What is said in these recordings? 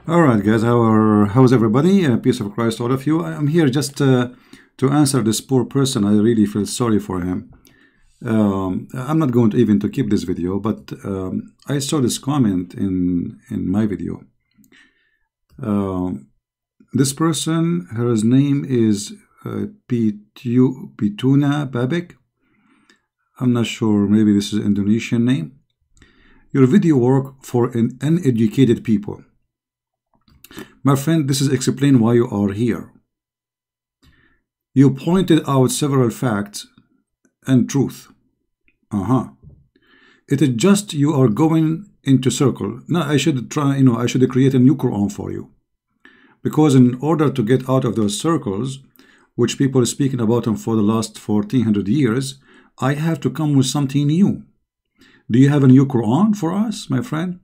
All right, guys. How's everybody? Peace of Christ, all of you. I'm here just to answer this poor person. I really feel sorry for him. I'm not going to even to keep this video, but I saw this comment in my video. This person, her name is Pituna Babek. I'm not sure. Maybe this is an Indonesian name. Your video work for an uneducated people. My friend, this is explain why you are here. You pointed out several facts and truth. It is just you are going into circle. Now I should try, I should create a new Quran for you. Because in order to get out of those circles, which people are speaking about them for the last 1400 years, I have to come with something new. Do you have a new Quran for us, my friend?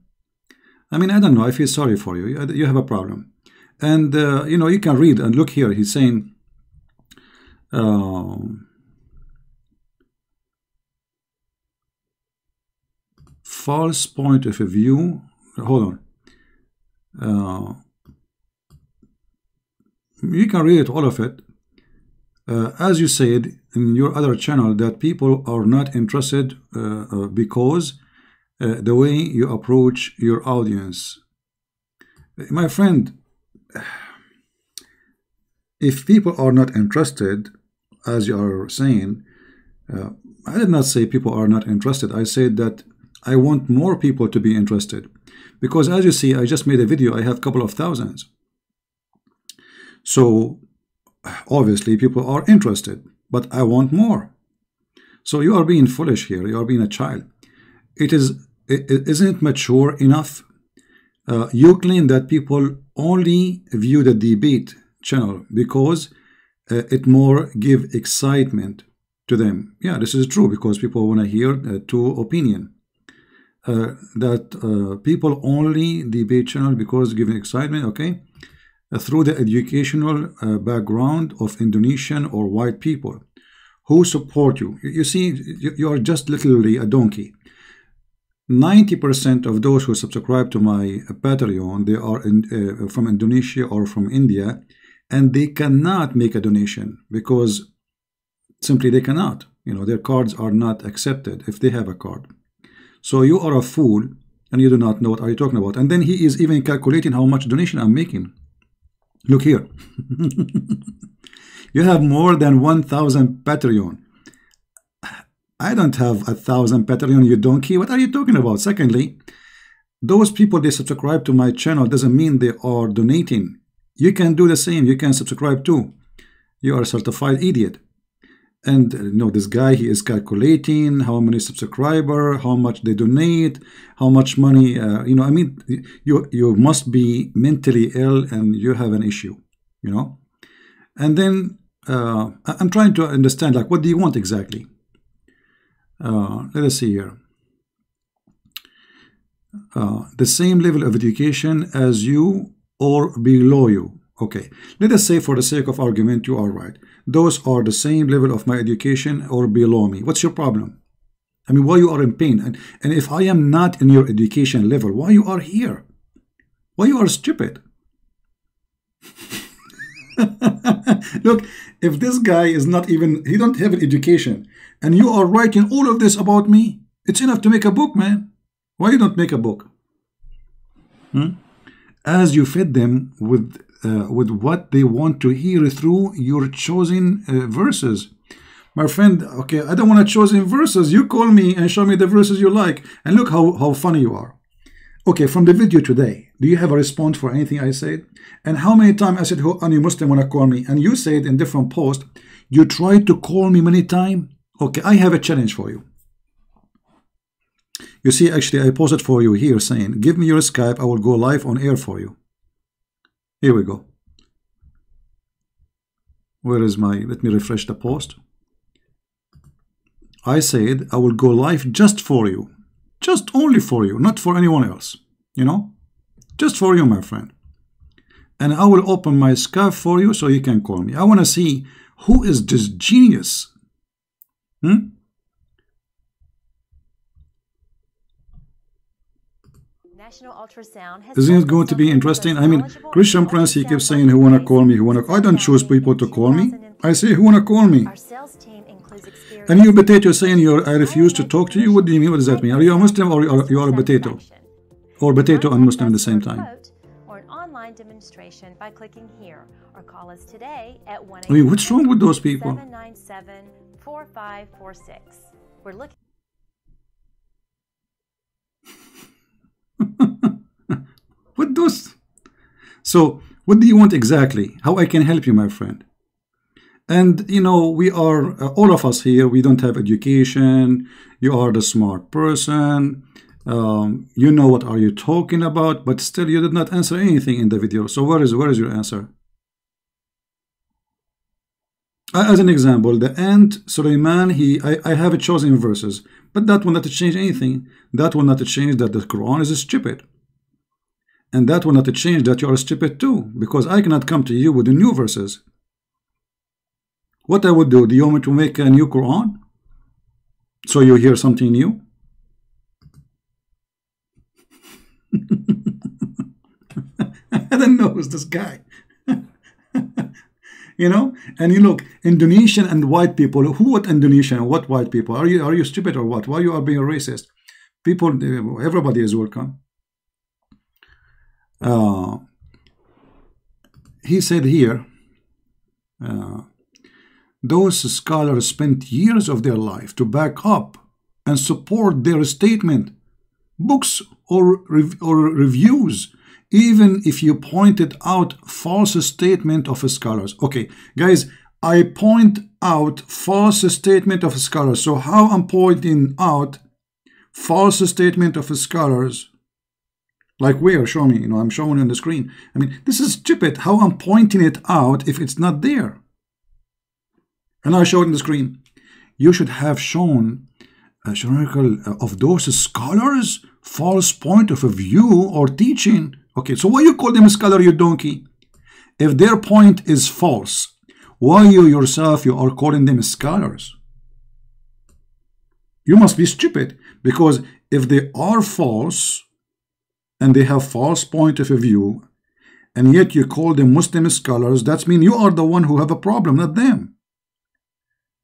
I mean, I don't know. I feel sorry for you. You have a problem. And, you can read and look here. He's saying, false point of view. Hold on. You can read it, all of it. As you said in your other channel, that people are not interested because the way you approach your audience. My friend, if people are not interested, as you are saying, I did not say people are not interested. I said that I want more people to be interested. Because as you see, I just made a video. I have a couple of thousands. So obviously people are interested, but I want more. So you are being foolish here. You are being a child. Isn't it mature enough? You claim that people only view the debate channel because it more give excitement to them. Yeah, this is true because people want to hear two opinion. That people only debate channel because giving excitement, okay? Through the educational background of Indonesian or white people who support you. You see, you are just literally a donkey. 90% of those who subscribe to my Patreon, they are from Indonesia or from India, and they cannot make a donation because simply they cannot. Their cards are not accepted if they have a card. So you are a fool and you do not know what are you talking about. And then he is even calculating how much donation I'm making. Look here. You have more than 1,000 Patreon. I don't have 1,000 Patreon, you donkey. What are you talking about? Secondly, those people, they subscribe to my channel doesn't mean they are donating. You can do the same. You can subscribe too. You are a certified idiot. And this guy, he is calculating how many subscribers, how much they donate, how much money, I mean, you must be mentally ill and you have an issue, And then I'm trying to understand, like, what do you want exactly? Let us see here. The same level of education as you or below you. Okay, let us say for the sake of argument, you are right. Those are the same level of my education or below me. What's your problem? I mean, why you are in pain? And if I am not in your education level, why you are here? Why you are stupid? Look, if this guy is not even, he don't have an education, and you are writing all of this about me, it's enough to make a book, man. Why you don't make a book? As you fed them with what they want to hear through your chosen verses. My friend, okay, I don't want to chosen verses. You call me and show me the verses you like. And look how funny you are. Okay, from the video today, do you have a response for anything I said? And how many times I said, who any Muslim want to call me? And you said in different posts, you tried to call me many times. Okay, I have a challenge for you. You see, actually, I posted for you here saying, give me your Skype, I will go live on air for you. Here we go. Where is my, let me refresh the post. I said, I will go live just for you. Just only for you, not for anyone else. Just for you, my friend. And I will open my Skype for you so you can call me. I want to see who is this genius. National Ultrasound has Isn't it going to be interesting? I mean, Christian Prince, he keeps saying, who wanna call me, who wanna... I don't choose people to call me. I say, who wanna call me? Our sales team includes experience. And you potato saying, I refuse to talk to you? What do you mean? What does that mean? Are you a Muslim or you are a potato? Or potato and Muslim at the same time? Or an online demonstration by clicking here, or call us today at 1 I mean, what's wrong with those people? 797-4546. We're looking. What those? So, what do you want exactly? How I can help you, my friend? And you know, we are all of us here. We don't have education. You are the smart person. You know what are you talking about, but still you did not answer anything in the video. So where is your answer? As an example, the ant Suleiman, I have chosen verses, but that will not change anything. That will not change that the Quran is stupid. And that will not change that you are stupid too, because I cannot come to you with the new verses. What I would do, do you want me to make a new Quran? So you hear something new? I don't know who's this guy. You know, and you look, Indonesian and white people. Who? What Indonesian and what white people? Are you stupid or what? Why you are being racist? People, everybody is welcome. He said here, those scholars spent years of their life to back up and support their statement. Books or reviews, even if you pointed out false statement of scholars. Okay, guys, I point out false statement of scholars. So how I'm pointing out false statement of scholars? Like where? Show me. You know, I'm showing on the screen. I mean, this is stupid. How I'm pointing it out if it's not there? And I show it on the screen. You should have shown a chronicle of those scholars' false point of view or teaching. Okay, so why you call them a scholar, you donkey? If their point is false, why you yourself you are calling them scholars? You must be stupid, because if they are false and they have false point of view, and yet you call them Muslim scholars, that means you are the one who have a problem, not them.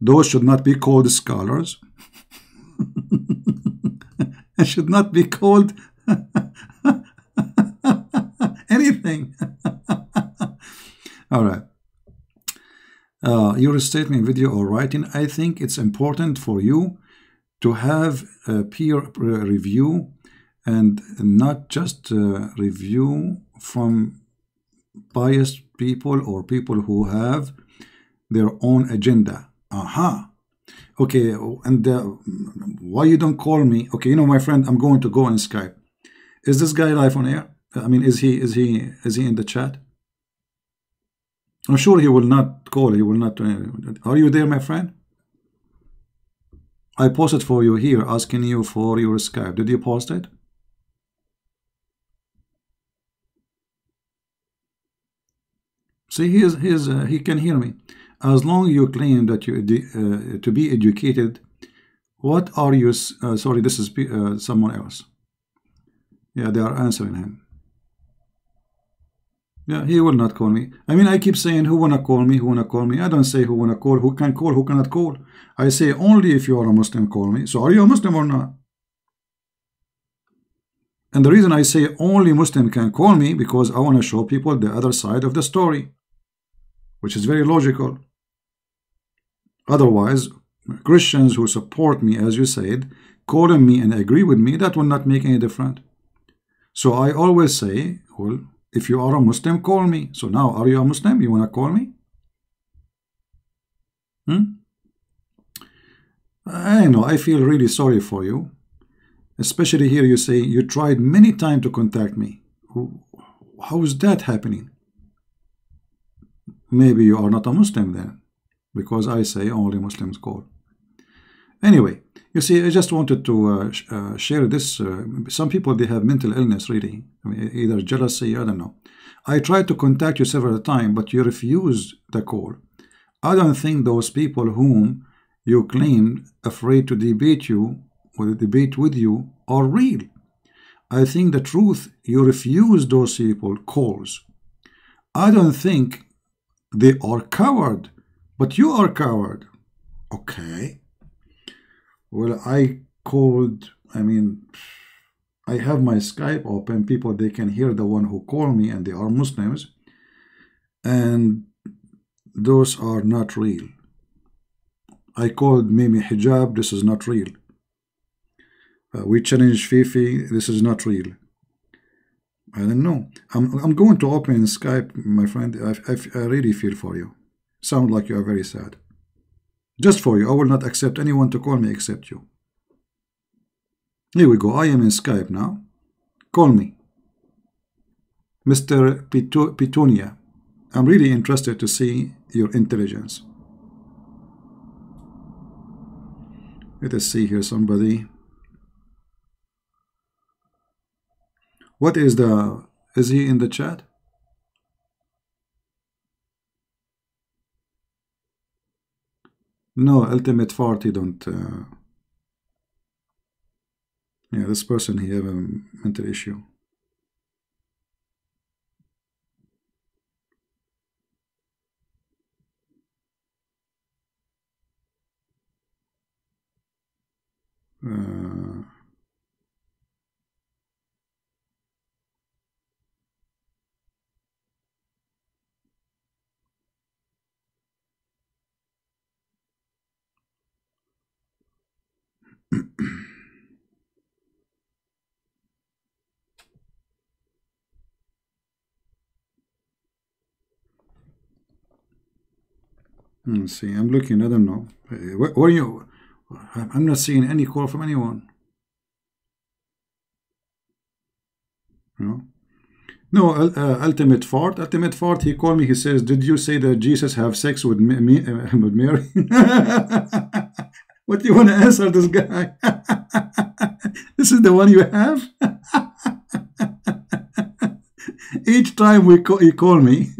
Those should not be called scholars. It should not be called anything. All right. Your statement, video, or writing, I think it's important for you to have a peer review and not just review from biased people or people who have their own agenda. Aha. Okay, and why you don't call me? Okay, you know, my friend, I'm going to go on Skype. Is this guy live on air? I mean, is he in the chat? I'm sure he will not call. He will not. Are you there, my friend? I posted for you here, asking you for your Skype. Did you post it? See, he can hear me. As long as you claim that you to be educated, what are you? Sorry, this is someone else. Yeah, they are answering him. Yeah, he will not call me. I mean, I keep saying, who wanna call me? Who wanna call me? I don't say who wanna call, who can call, who cannot call. I say only if you are a Muslim, call me. So are you a Muslim or not? And the reason I say only Muslim can call me, because I want to show people the other side of the story, which is very logical. Otherwise, Christians who support me, as you said, calling me and agree with me, that will not make any difference. So I always say, well, if you are a Muslim, call me. So now, are you a Muslim? You want to call me? I know, I feel really sorry for you. Especially here you say you tried many times to contact me. How is that happening? Maybe you are not a Muslim then, because I say only Muslims call. Anyway, you see, I just wanted to share this. Some people, they have mental illness, really. I mean, either jealousy, I don't know. I tried to contact you several times, but you refused the call. I don't think those people whom you claimed afraid to debate with you are real. I think the truth, you refuse those people calls. I don't think they are coward, but you are coward. Okay. Well, I called, I mean, I have my Skype open. People, they can hear the one who call me, and they are Muslims. And those are not real. I called Mimi Hijab. This is not real. We challenged Fifi. This is not real. I don't know. I'm going to open Skype, my friend. I really feel for you. Sound like you are very sad. Just for you. I will not accept anyone to call me except you. Here we go. I am in Skype now. Call me. Mr. Petunia. I'm really interested to see your intelligence. Let us see here somebody. What is the... Is he in the chat? No, Ultimate Farty don't... Yeah, this person, he have a mental issue. Let's see, I'm looking, I don't know. Where are you? I'm not seeing any call from anyone. No, no. Ultimate Fart. Ultimate Fart. He called me. He says, "Did you say that Jesus have sex with me with Mary?" What do you want to answer this guy? This is the one you have. Each time he call me,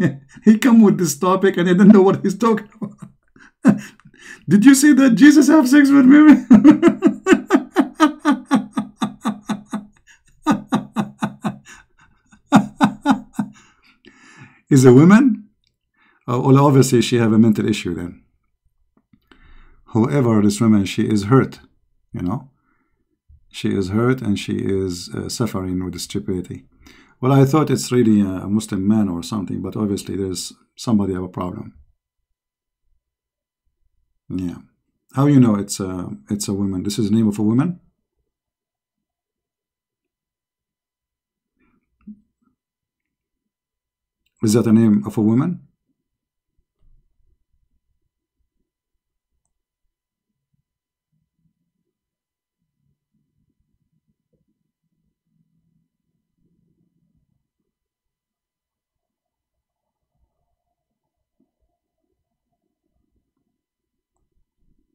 he come with this topic, and I don't know what he's talking about. Did you say that Jesus have sex with Mary? Is a woman? Well, obviously she have a mental issue then. Whoever this woman, she is hurt, you know. She is hurt and she is suffering with stupidity. Well, I thought it's really a Muslim man or something, but obviously there's somebody have a problem. Yeah. How you know it's a woman? This is the name of a woman? Is that the name of a woman?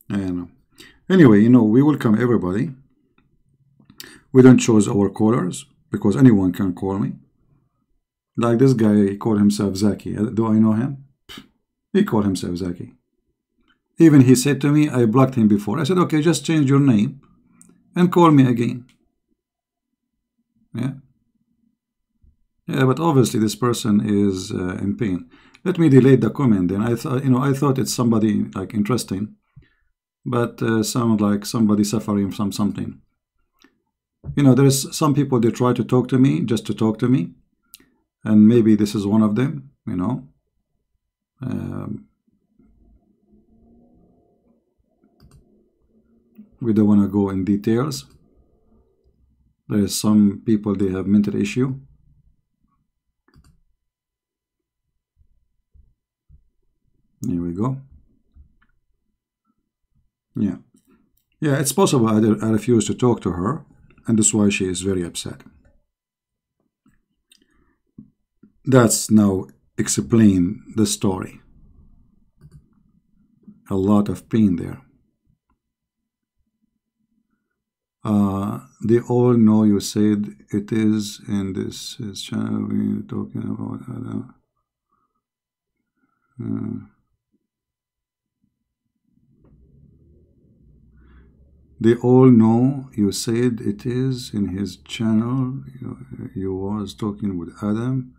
I don't know. Anyway, you know, we welcome everybody. We don't choose our callers because anyone can call me. Like this guy, he called himself Zaki. Do I know him? He called himself Zaki. Even he said to me, I blocked him before. I said, okay, just change your name and call me again. Yeah. Yeah, but obviously this person is in pain. Let me delete the comment then. I thought, you know, I thought it's somebody like interesting, but sound like somebody suffering from something. You know, there's some people, they try to talk to me just to talk to me, and maybe this is one of them, you know. We don't want to go in details. There's some people, they have mental issue. Here we go. Yeah. Yeah, it's possible I refuse to talk to her, and that's why she is very upset. That's now explain the story. A lot of pain there. They all know you said it is, and this is channel we're talking about. They all know you said it is in his channel. You was talking with Adam,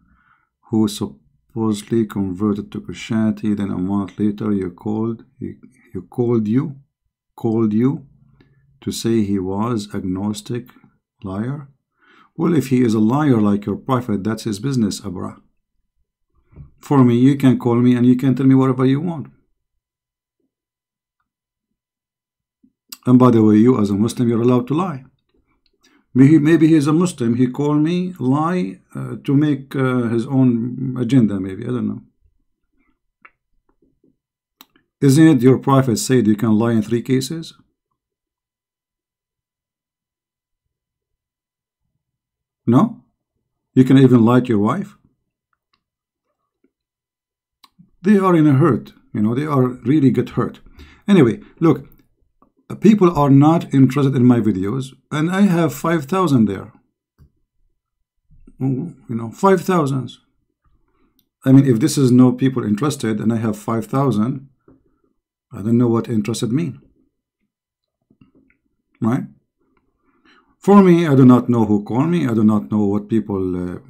who supposedly converted to Christianity. Then a month later, he called you to say he was agnostic, liar. Well, if he is a liar like your prophet, that's his business, Abra. For me, you can call me and you can tell me whatever you want. And by the way, you as a Muslim, you're allowed to lie. Maybe he's a Muslim. He called me, lie to make his own agenda, maybe. I don't know. Isn't it your prophet said you can lie in 3 cases? No? You can even lie to your wife? They are in a hurt. They are really get hurt. Anyway, look. People are not interested in my videos, and I have 5,000 there. 5,000. I mean, if this is no people interested and I have 5,000, I don't know what interested mean. Right? For me, I do not know who called me. I do not know what people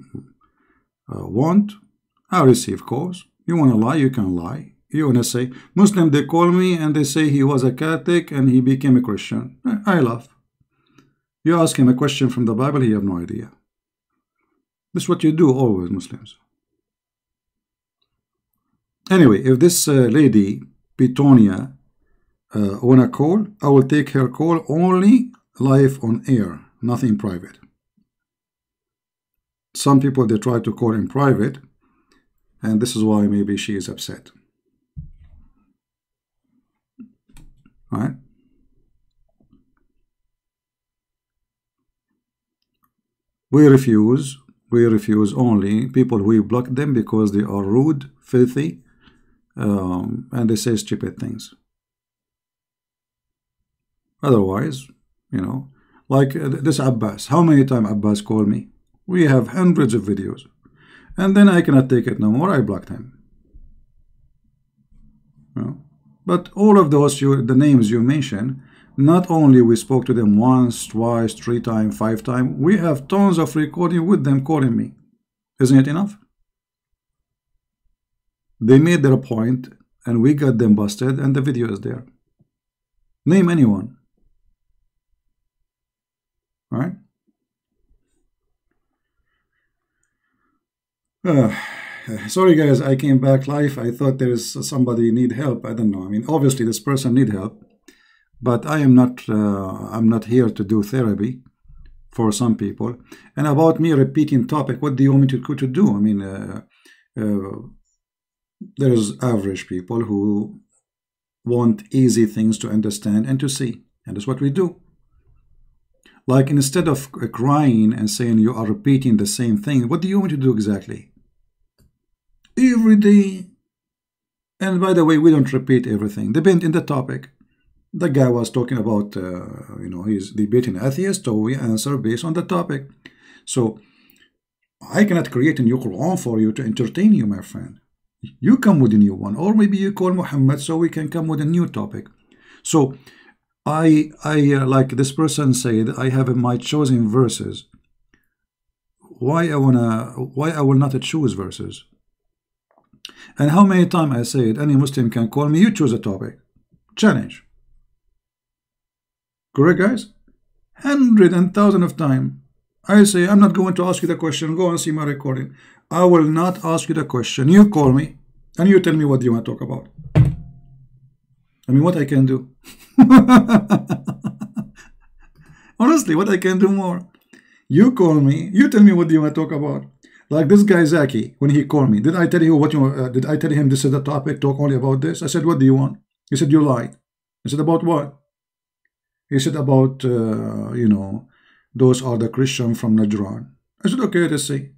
want. I receive calls. You want to lie, you can lie. You want to say, Muslim, they call me and they say he was a Catholic and he became a Christian. I laugh. You ask him a question from the Bible, he have no idea. This is what you do always, Muslims. Anyway, if this lady, Pitonia, want to call, I will take her call only live on air, nothing private. Some people, they try to call in private, and this is why maybe she is upset. Right? We refuse only people who block them because they are rude, filthy, and they say stupid things. Otherwise, like this Abbas. How many times Abbas called me? We have hundreds of videos. And then I cannot take it no more. I blocked him. But all of those, the names you mentioned, not only we spoke to them once, twice, 3 times, 5 times, we have tons of recording with them calling me. Isn't it enough? They made their point, and we got them busted, and the video is there. Name anyone. Right? Sorry guys, I came back live. I thought there is somebody need help. I don't know. I mean, obviously this person need help, but I am not. I'm not here to do therapy for some people. And about me repeating topic, what do you want me to do? I mean, there's average people who want easy things to understand and to see, and that's what we do. Like instead of crying and saying you are repeating the same thing, what do you want me to do exactly? Every day. And by the way, we don't repeat everything. Depend in the topic. The guy was talking about, he's debating atheist, so we answer based on the topic. So I cannot create a new Quran for you to entertain you, my friend. You come with a new one, or maybe you call Muhammad so we can come with a new topic. So I like this person said, I have my chosen verses. Why I will not choose verses? And how many times I said any Muslim can call me, you choose a topic. Challenge. Correct, guys? 100,000 of times. I say, I'm not going to ask you the question. Go and see my recording. I will not ask you the question. You call me and you tell me what you want to talk about. I mean, what I can do? Honestly, what I can do more? You call me. You tell me what you want to talk about. Like this guy Zaki, when he called me, did I tell you what you? Did I tell him this is the topic? Talk only about this. I said, what do you want? He said, you lie. I said, about what? He said about those are the Christian from Najran. I said, okay, let's see.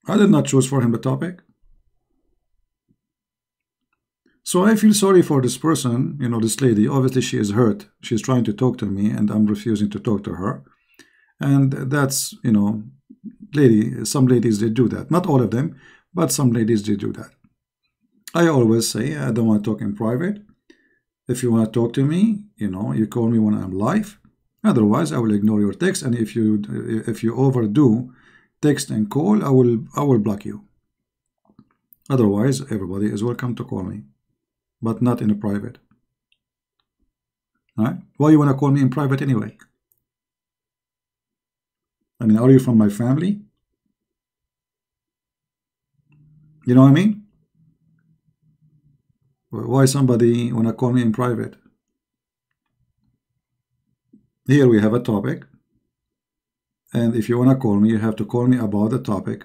I did not choose for him the topic. So I feel sorry for this person, this lady. Obviously, she is hurt. She's trying to talk to me, and I'm refusing to talk to her. And that's, some ladies, they do that. Not all of them, but some ladies, they do that. I always say, I don't want to talk in private. If you want to talk to me, you call me when I'm live. Otherwise, I will ignore your text, and if you overdo text and call, I will block you. Otherwise, everybody is welcome to call me, but not in a private. All right? Why you want to call me in private anyway? I mean, are you from my family? You know what I mean? Why somebody want to call me in private? Here we have a topic, and if you want to call me, you have to call me about the topic.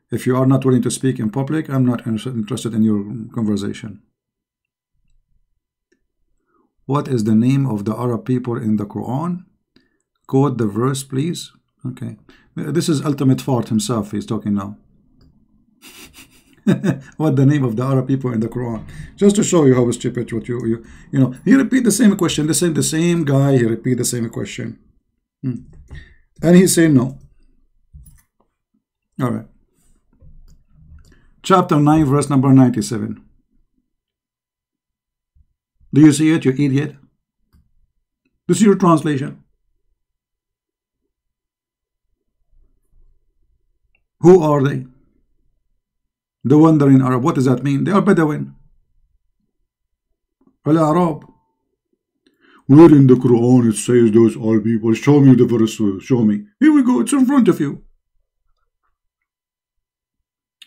If you are not willing to speak in public, I'm not interested in your conversation. What is the name of the Arab people in the Quran? Quote the verse, please. Okay. This is Ultimate Fart himself. He's talking now. What the name of the Arab people in the Quran? Just to show you how stupid what you know. He repeat the same question. The same guy. He repeat the same question, and he say no. All right. Chapter 9, verse number 97. Do you see it, you idiot? This is your translation. Who are they? The wandering Arab. What does that mean? They are Bedouin. Al-Arab. Where in the Quran it says those are people? Show me the verse. Show me. Here we go. It's in front of you.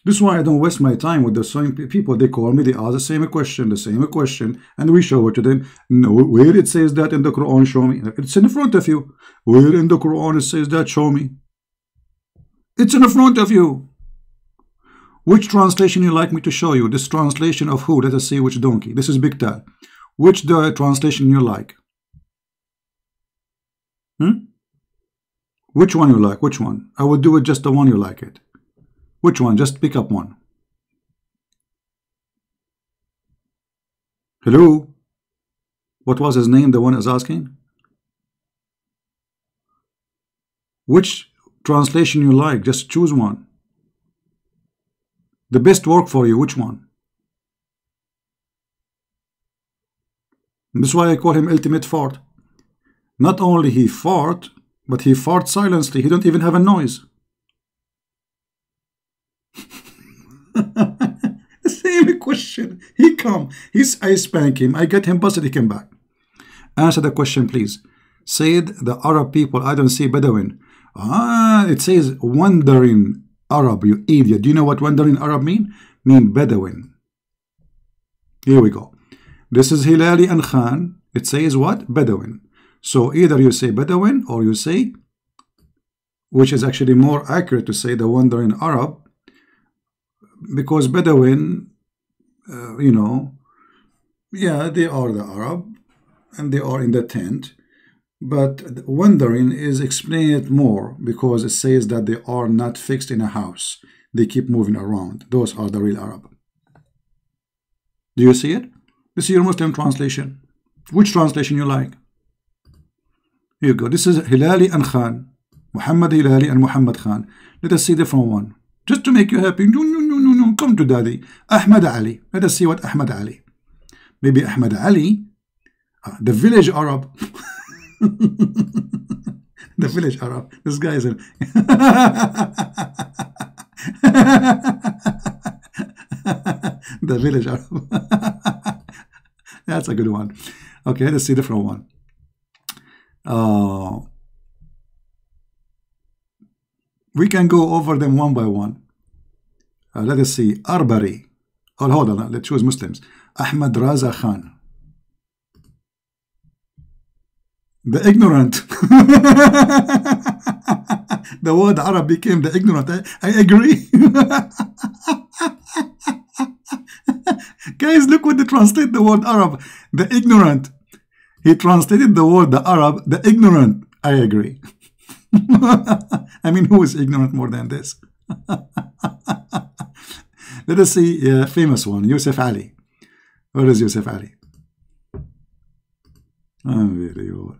This is why I don't waste my time with the same people. They call me, they ask the same question, and we show it to them. No, where it says that in the Quran, show me. It's in front of you. Where in the Quran it says that, show me. It's in front of you. Which translation you like me to show you? This translation of who? Let us see which donkey. This is Big Tal. Which the translation you like? Which one you like? Which one? I will do it just the one you like it. Which one? Just pick up one. Hello? What was his name? The one is asking? Which translation you like? Just choose one. The best work for you, which one? And this is why I call him Ultimate Fart. Not only he fart, but he farts silently. He don't even have a noise. The same question. He come. I spank him. I get him busted. He came back. Answer the question, please. Said the Arab people. I don't see Bedouin. It says wandering Arab. You idiot. Do you know what wandering Arab mean? Mean Bedouin. Here we go. This is Hilali and Khan. It says what? Bedouin. So either you say Bedouin or you say, which is actually more accurate to say the wandering Arab. Because Bedouin, you know, yeah, they are the Arab and they are in the tent, but wandering is explained more because it says that they are not fixed in a house. They keep moving around. Those are the real Arab. Do you see it? This is your Muslim translation. Which translation you like? Here you go. This is Hilali and Khan. Muhammad Hilali and Muhammad Khan. Let us see different one. Just to make you happy. No. Come to daddy. Ahmad Ali. Let us see what Ahmad Ali. Maybe Ahmad Ali. The village Arab. The village Arab. This guy is the village Arab. That's a good one. Okay, let's see a different one. We can go over them one by one. Let us see. Arbari. Oh, hold on. Let's choose Muslims. Ahmad Raza Khan. The ignorant. The word Arab became the ignorant. I agree. Guys, look what they translate the word Arab. The ignorant. He translated the word the Arab, the ignorant. I agree. I mean, who is ignorant more than this? Let us see a famous one. Yusuf Ali. Where is Yusuf Ali? Unbelievable.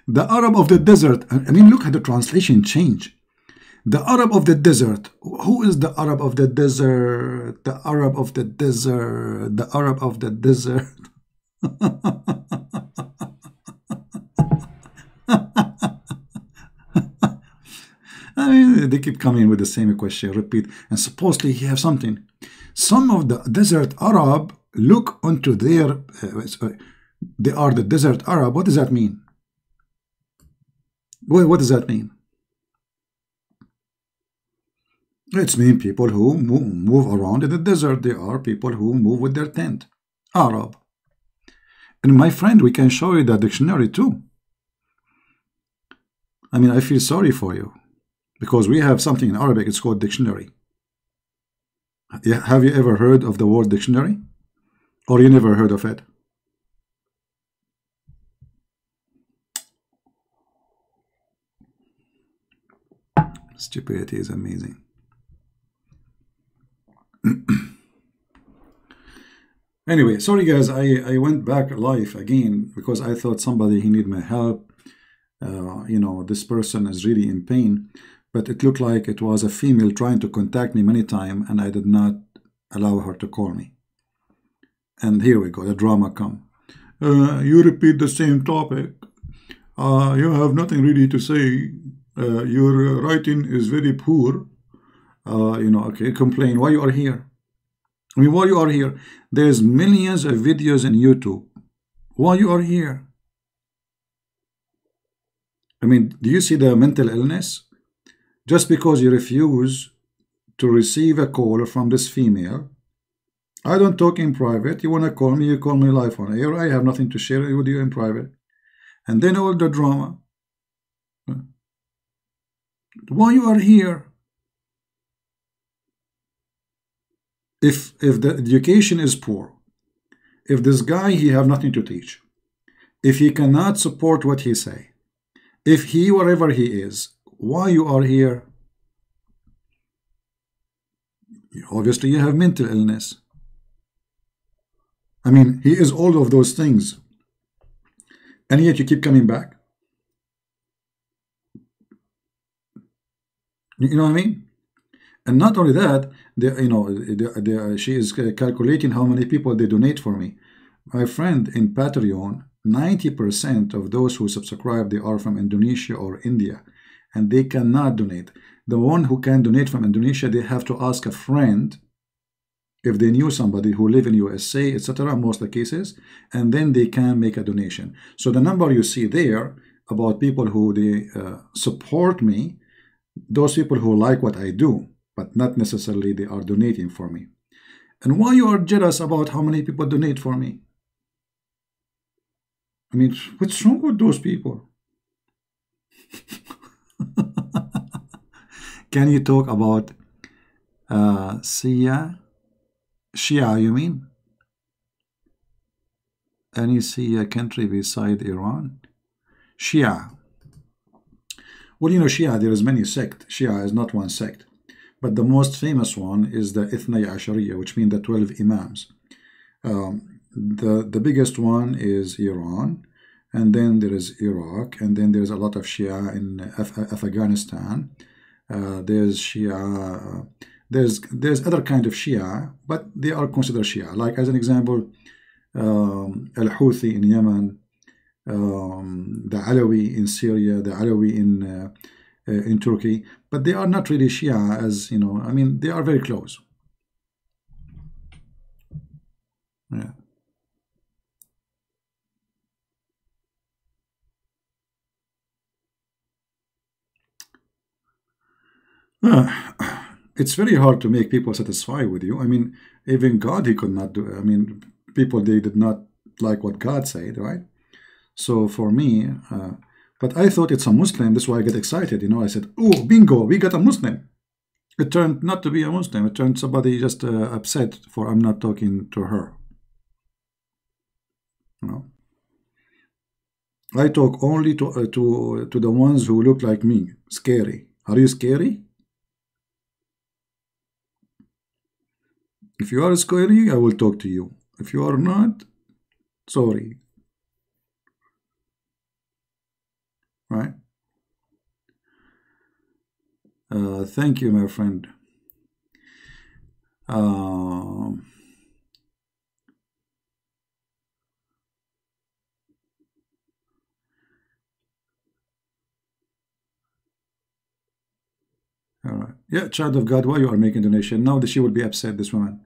The Arab of the desert. I mean, look at the translation change. The Arab of the desert. Who is the Arab of the desert? The Arab of the desert. The Arab of the desert. They keep coming with the same question, repeat, and supposedly he have something. Some of the desert Arab look onto their, they are the desert Arab. What does that mean? What does that mean? It's mean people who move around in the desert. They are people who move with their tent. Arab. And my friend, we can show you the dictionary too. I mean, I feel sorry for you because we have something in Arabic. It's called dictionary. Have you ever heard of the word dictionary? Or you never heard of it? Stupidity is amazing. Anyway, sorry guys, I went back live again because I thought somebody he need my help. You know, this person is really in pain, but it looked like it was a female trying to contact me many times, and I did not allow her to call me. And here we go, the drama come. You repeat the same topic. You have nothing really to say. Your writing is very poor. You know, okay, complain why you are here. I mean, why you are here? There's millions of videos on YouTube. Why you are here? I mean, do you see the mental illness? Just because you refuse to receive a call from this female, I don't talk in private. You want to call me, you call me live on air. I have nothing to share with you in private. And then all the drama. Why you are here? If the education is poor, if this guy he have nothing to teach, if he cannot support what he say, if he wherever he is, why you are here? Obviously you have mental illness. I mean, he is all of those things, and yet you keep coming back. You know what I mean? And not only that, she is calculating how many people they donate for me. My friend, in Patreon, 90% of those who subscribe, they are from Indonesia or India, and they cannot donate. The one who can donate from Indonesia, they have to ask a friend if they knew somebody who live in USA, etc., most of the cases, and then they can make a donation. So the number you see there about people who they support me, those people who like what I do, but not necessarily they are donating for me. And why you are jealous about how many people donate for me? I mean, what's wrong with those people? Can you talk about Shia, you mean? Any Shia country beside Iran? Shia. Well, you know, Shia, there is many sect. Shia is not one sect. But the most famous one is the Ithnay Ashariya, which means the 12 Imams. The biggest one is Iran, and then there is Iraq, and then there's a lot of Shia in Afghanistan. There's Shia, there's other kind of Shia, but they are considered Shia. Like as an example, Al-Houthi in Yemen, the Alawi in Syria, the Alawi in Turkey, but they are not really Shia, as you know. I mean, they are very close. Yeah. It's very hard to make people satisfied with you. I mean, even God, he could not do. I mean, people, they did not like what God said, right? So for me, but I thought it's a Muslim. That's why I get excited. You know, I said, "Oh, bingo, we got a Muslim." It turned not to be a Muslim. It turned somebody just upset for I'm not talking to her. You know, I talk only to the ones who look like me. Scary. Are you scary? If you are scary, I will talk to you. If you are not, sorry. Right? Thank you, my friend. Yeah, child of God, why you are making donation? Now that she will be upset, this woman.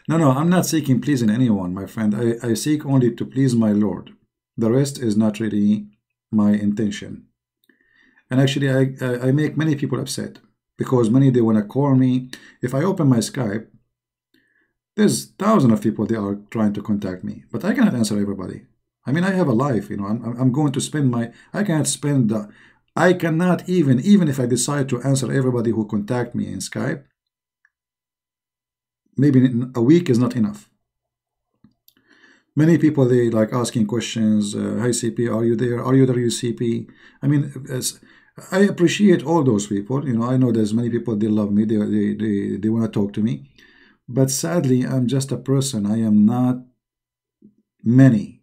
No, no, I'm not seeking pleasing anyone, my friend. I seek only to please my Lord. The rest is not really my intention. And actually, I make many people upset because many, they want to call me. If I open my Skype, there's thousands of people, they are trying to contact me, but I cannot answer everybody. I mean, I have a life, you know. I'm going to spend my, I cannot spend the, I cannot even if I decide to answer everybody who contact me in Skype, maybe a week is not enough. Many people, they like asking questions. Hi CP, are you there? Are you there, you CP? I mean, I appreciate all those people. You know, I know there's many people, they love me. They want to talk to me. But sadly, I'm just a person. I am not many.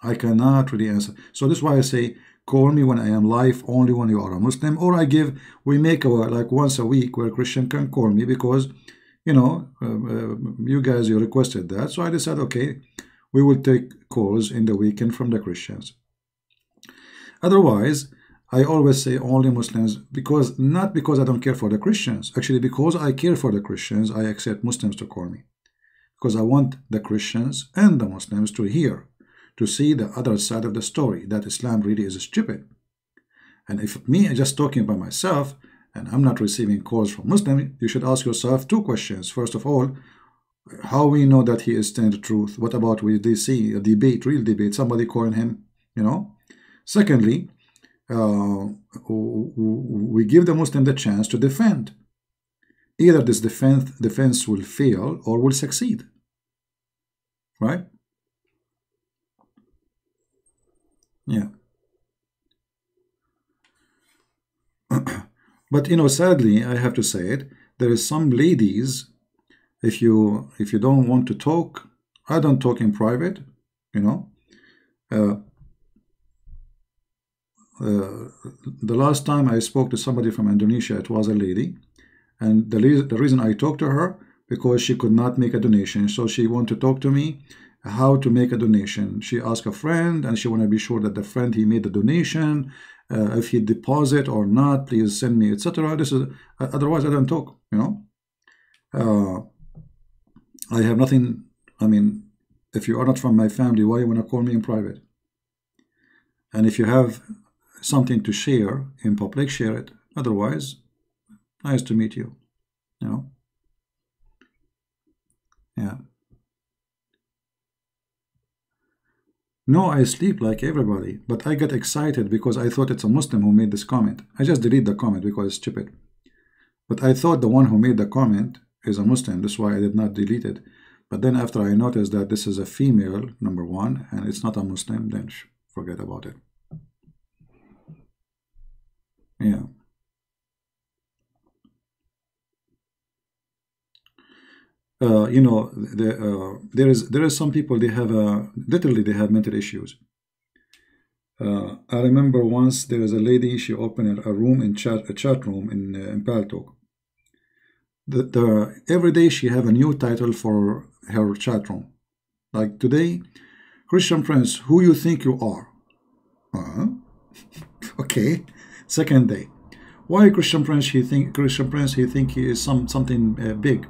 I cannot really answer. So this is why I say, call me when I am live, only when you are a Muslim. Or we make like once a week where a Christian can call me because, you know, you guys, you requested that. So I decided, okay, we will take calls in the weekend from the Christians. Otherwise, I always say only Muslims, because not because I don't care for the Christians. Actually, because I care for the Christians, I accept Muslims to call me. Because I want the Christians and the Muslims to hear, to see the other side of the story, that Islam really is stupid. And if me just talking by myself and I'm not receiving calls from Muslims, you should ask yourself two questions. First of all, how we know that he is telling the truth? What about we see a debate, real debate, somebody calling him, you know? Secondly, we give the Muslim the chance to defend. Either this defense will fail or will succeed, right? Yeah. But you know, sadly, I have to say it, there is some ladies, if you don't want to talk, I don't talk in private, you know. The last time I spoke to somebody from Indonesia, it was a lady, and the reason I talked to her, because she could not make a donation, so she wanted to talk to me how to make a donation. She asked a friend, and she want to be sure that the friend, he made the donation, if he deposit or not, please send me, etc. This is otherwise I don't talk, you know. I have nothing. I mean, if you are not from my family, why you want to call me in private? And if you have something to share in public, share it. Otherwise, nice to meet you, you know. Yeah. No, I sleep like everybody, but I get excited because I thought it's a Muslim who made this comment. I just delete the comment because it's stupid. But I thought the one who made the comment is a Muslim. That's why I did not delete it. But then after I noticed that this is a female, number one, and it's not a Muslim, then forget about it. Yeah. You know, there is some people, they have literally they have mental issues. I remember once there was a lady, she opened a room in a chat room in Paltalk. Every day she have a new title for her chat room. Like today, Christian Prince, who you think you are? Okay. Second day, why Christian Prince? He think he is something big.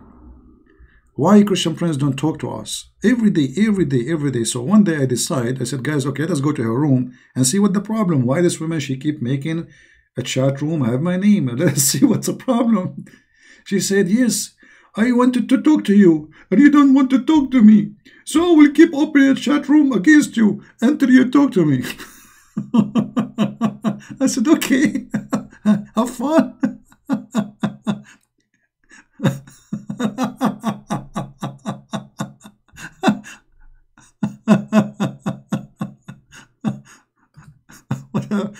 Why Christian Prince don't talk to us every day? So one day I said, guys, okay, let's go to her room and see what the problem. Why this woman, she keep making a chat room? I have my name. Let's see what's the problem. She said, yes, I wanted to talk to you and you don't want to talk to me. So I will keep opening a chat room against you until you talk to me. I said, okay, have fun.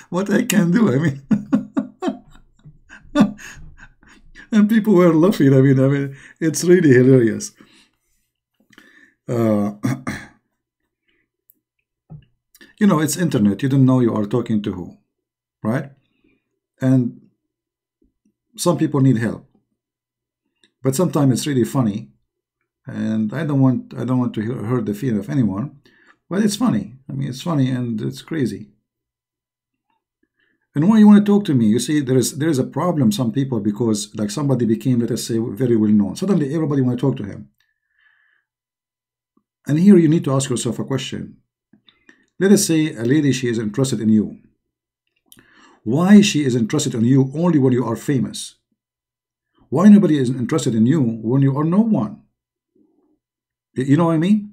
What I can do, I mean. And people were laughing. I mean, it's really hilarious. You know, it's internet. You don't know you are talking to who, right? And some people need help, but sometimes it's really funny, and I don't want to hurt the feeling of anyone, but it's funny. I mean, it's funny and it's crazy. And why you want to talk to me? You see, there is a problem. Some people, because like somebody became, let us say, very well known. Suddenly, everybody want to talk to him. And here you need to ask yourself a question. Let us say a lady, she is interested in you. Why she is interested in you only when you are famous? Why nobody is interested in you when you are no one? You know what I mean?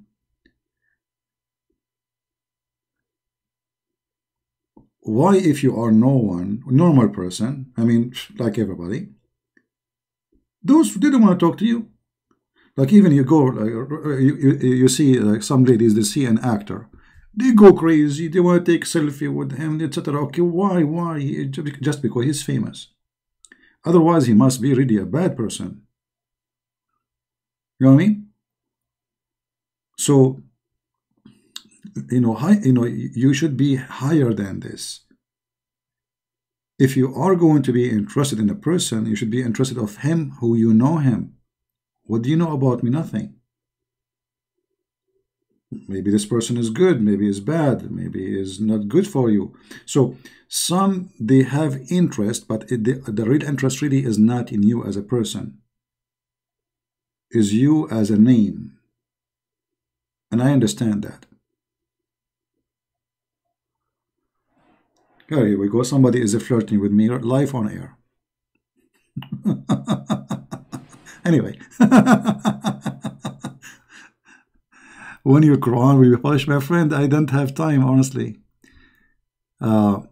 Why, if you are no one, normal person, I mean, like everybody, those they don't want to talk to you. Like even you go, like, you see like some ladies, they see an actor, they go crazy, they want to take selfie with him, etc. Okay, why? Why? Just because he's famous. Otherwise, he must be really a bad person. You know what I mean? So, you should be higher than this. If you are going to be interested in a person, you should be interested of him who you know him. What do you know about me? Nothing. Maybe this person is good, maybe is bad, maybe is not good for you. So some, they have interest, but the real interest really is not in you as a person, is you as a name. And I understand that. Oh, here we go. Somebody is flirting with me live on air. Anyway. When your Quran will be published, my friend, I don't have time, honestly. Mr.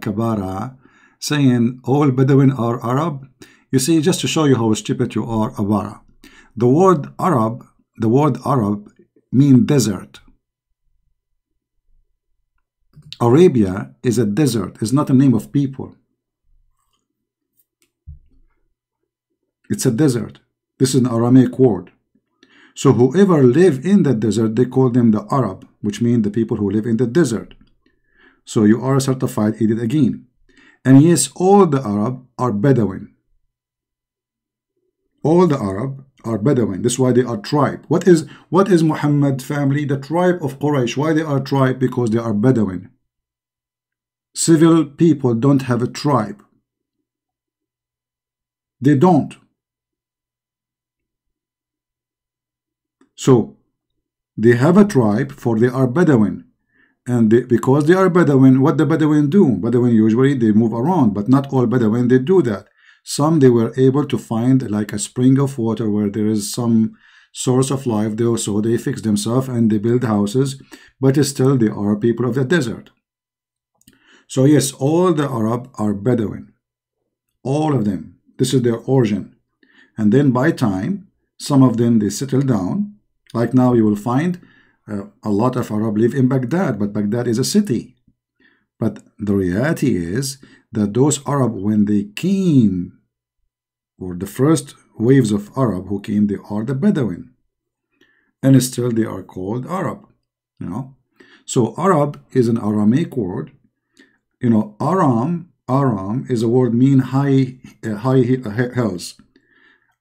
Kabara saying all Bedouin are Arab. You see, just to show you how stupid you are, Abara. The word Arab means desert. Arabia is a desert. It's not a name of people. It's a desert. This is an Aramaic word. So whoever live in the desert, they call them the Arab, which means the people who live in the desert. So you are a certified idiot again. And yes, all the Arab are Bedouin. All the Arab are Bedouin. That's why they are tribe. What is Muhammad family? The tribe of Quraysh. Why they are tribe? Because they are Bedouin. Civil people don't have a tribe. They don't. So they have a tribe, for they are Bedouin. And because they are Bedouin, what the Bedouin do? Bedouin usually they move around, but not all Bedouin they do that. Some they were able to find like a spring of water where there is some source of life there, so they fix themselves and they build houses, but still they are people of the desert. So yes, all the Arab are Bedouin. All of them. This is their origin. And then by time, some of them they settle down. Like now you will find a lot of Arab live in Baghdad, but Baghdad is a city. But the reality is that those Arab, when they came, or the first waves of Arab who came, they are the Bedouin. And still they are called Arab. So Arab is an Aramaic word. Aram is a word mean high hills.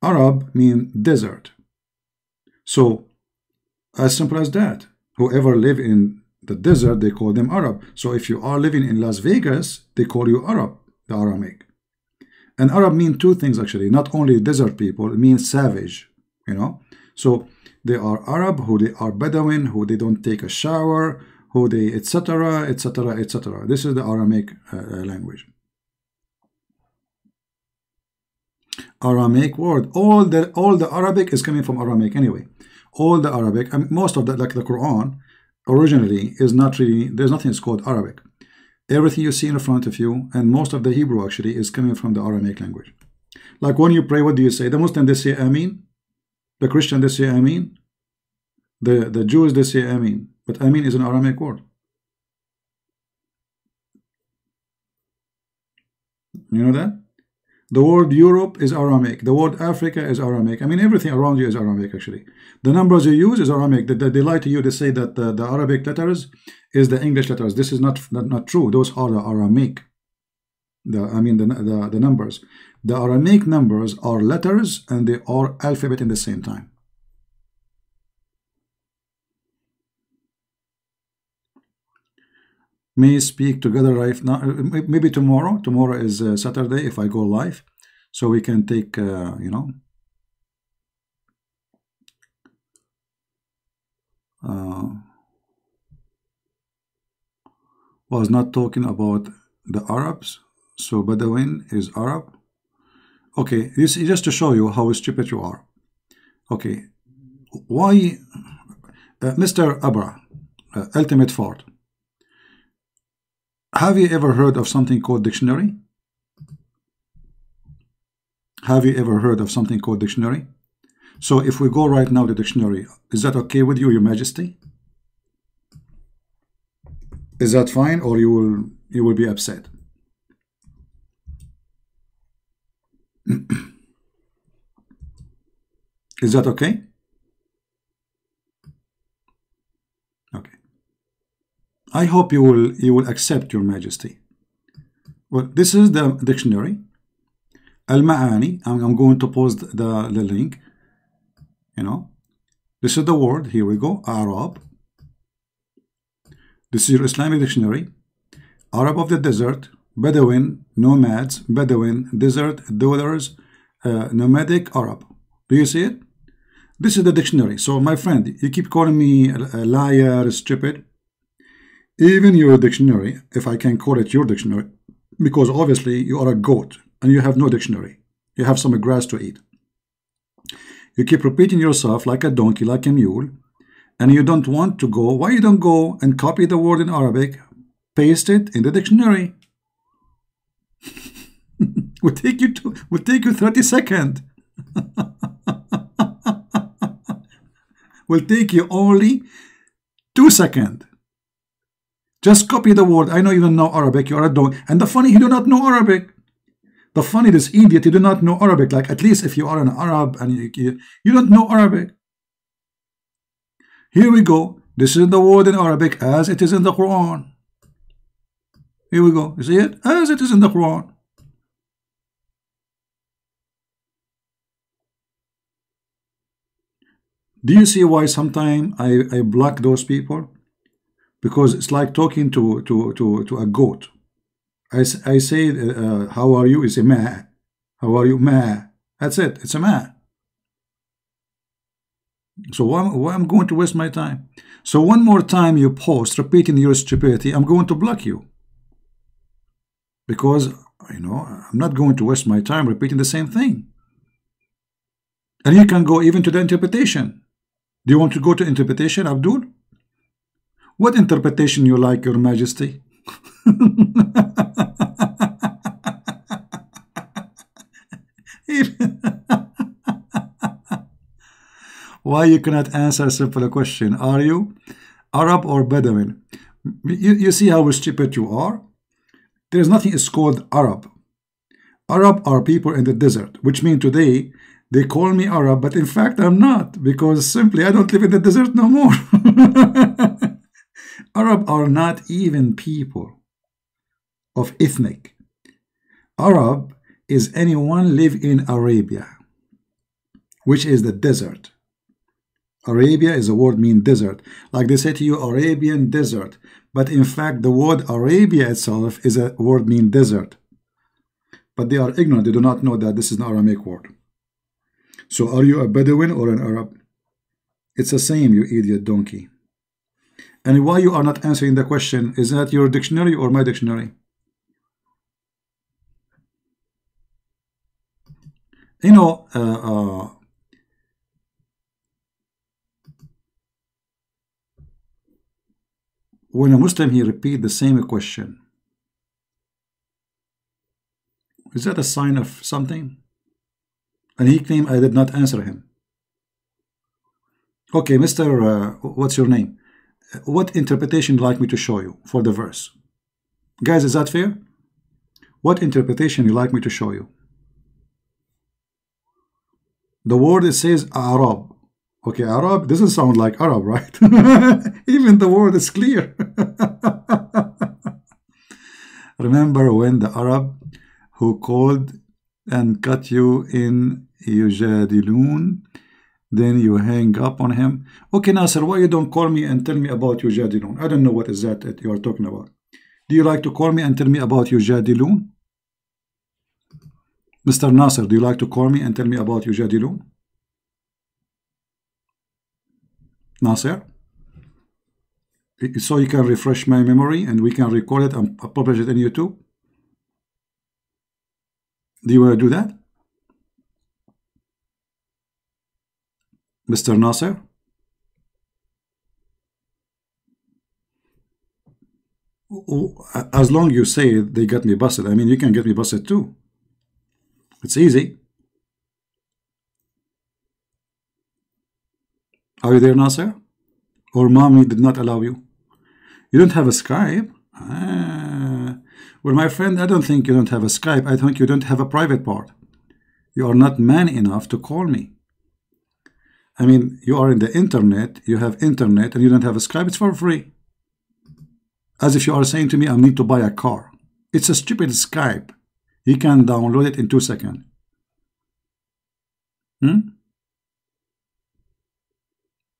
Arab mean desert. So as simple as that. Whoever live in the desert, they call them Arab. So if you are living in Las Vegas, they call you Arab, the Aramaic. And Arab mean two things actually. Not only desert people, it means savage. So they are Arab, who they are Bedouin, who they don't take a shower, who they etc. etc. etc. This is the Aramaic language. Aramaic word. All the Arabic is coming from Aramaic anyway. All the Arabic, I mean, most of that, like the Quran, originally is not really, there's nothing that's called Arabic. Everything you see in front of you, and most of the Hebrew actually, is coming from the Aramaic language. Like when you pray, what do you say? The Muslim, they say Ameen. The Christian, they say Ameen. The Jews, they say Ameen. But Ameen is an Aramaic word. You know that? The word Europe is Aramaic. The word Africa is Aramaic. I mean, everything around you is Aramaic, actually. The numbers you use is Aramaic. They lie to you. They say that the Arabic letters is the English letters. This is not true. Those are the Aramaic. The numbers. The Aramaic numbers are letters and they are alphabet in the same time. may speak together right now. Maybe tomorrow. Tomorrow is Saturday if I go live. So we can take, you know, was not talking about the Arabs. So Bedouin is Arab. Okay, this is just to show you how stupid you are. Okay, why, Mr. Abra, Ultimate Fort, have you ever heard of something called dictionary? Have you ever heard of something called dictionary? So if we go right now to dictionary, is that okay with you, Your Majesty? Is that fine, or you will be upset? Is that okay? Okay. I hope you will accept, Your Majesty. Well, this is the dictionary. Al-Ma'ani. I'm going to post the link. You know, this is the word. Here we go. Arab. This is your Islamic dictionary. Arab of the desert, Bedouin, nomads, Bedouin, desert dwellers, nomadic Arab. Do you see it? This is the dictionary. So, my friend, you keep calling me a liar, stupid. Even your dictionary, if I can call it your dictionary, because obviously you are a goat and you have no dictionary. You have some grass to eat. You keep repeating yourself like a donkey, like a mule, and you don't want to go. Why you don't go and copy the word in Arabic, paste it in the dictionary? Will take you 30 seconds. Will take you only 2 seconds. Just copy the word. I know you don't know Arabic. You are a donkey. And the funny, you do not know Arabic. The funny, this idiot, you do not know Arabic. Like, at least if you are an Arab and you don't know Arabic. Here we go. This is the word in Arabic as it is in the Quran. Here we go. You see it? As it is in the Quran. Do you see why sometimes I block those people? Because it's like talking to a goat. I say, how are you? You say, ma. How are you? Ma. That's it. It's a ma. So why I'm going to waste my time? So one more time you post repeating your stupidity, I'm going to block you. Because, you know, I'm not going to waste my time repeating the same thing. And you can go even to the interpretation. Do you want to go to interpretation, Abdul? What interpretation you like, Your Majesty? Why you cannot answer a simple question? Are you Arab or Bedouin? You see how stupid you are? There is nothing is called Arab. Arab are people in the desert, which means today they call me Arab, but in fact I'm not, because simply I don't live in the desert no more. Arab are not even people of ethnic. Arab is anyone live in Arabia, which is the desert. Arabia is a word mean desert. Like they say to you, Arabian desert. But in fact, the word Arabia itself is a word mean desert. But they are ignorant. They do not know that this is an Aramaic word. So are you a Bedouin or an Arab? It's the same, you idiot donkey. And why you are not answering the question, is that your dictionary or my dictionary? You know, when a Muslim, he repeat the same question, is that a sign of something? And he claimed I did not answer him. Okay, Mr. What's your name? What interpretation would you like me to show you for the verse? Guys, is that fair? What interpretation you like me to show you? The word, it says Arab. Okay, Arab doesn't sound like Arab, right? Even the word is clear. Remember when the Arab who called and cut you in yujadilun, then you hang up on him. Okay, Nasser, why you don't call me and tell me about yujadilun? I don't know what is that you are talking about. Do you like to call me and tell me about يجادلون? Mr. Nasser, do you like to call me and tell me about يجادلون? Nasser? So you can refresh my memory and we can record it and publish it in YouTube? Do you want to do that? Mr. Nasser? As long as you say they got me busted, I mean, you can get me busted too. It's easy. Are you there, Nasser? Or mommy did not allow you? You don't have a Skype? Well, my friend, I don't think you don't have a Skype. I think you don't have a private part. You are not man enough to call me. I mean, you are in the internet, you have internet, and you don't have a Skype. It's for free. As if you are saying to me, I need to buy a car. It's a stupid Skype. You can download it in 2 seconds. I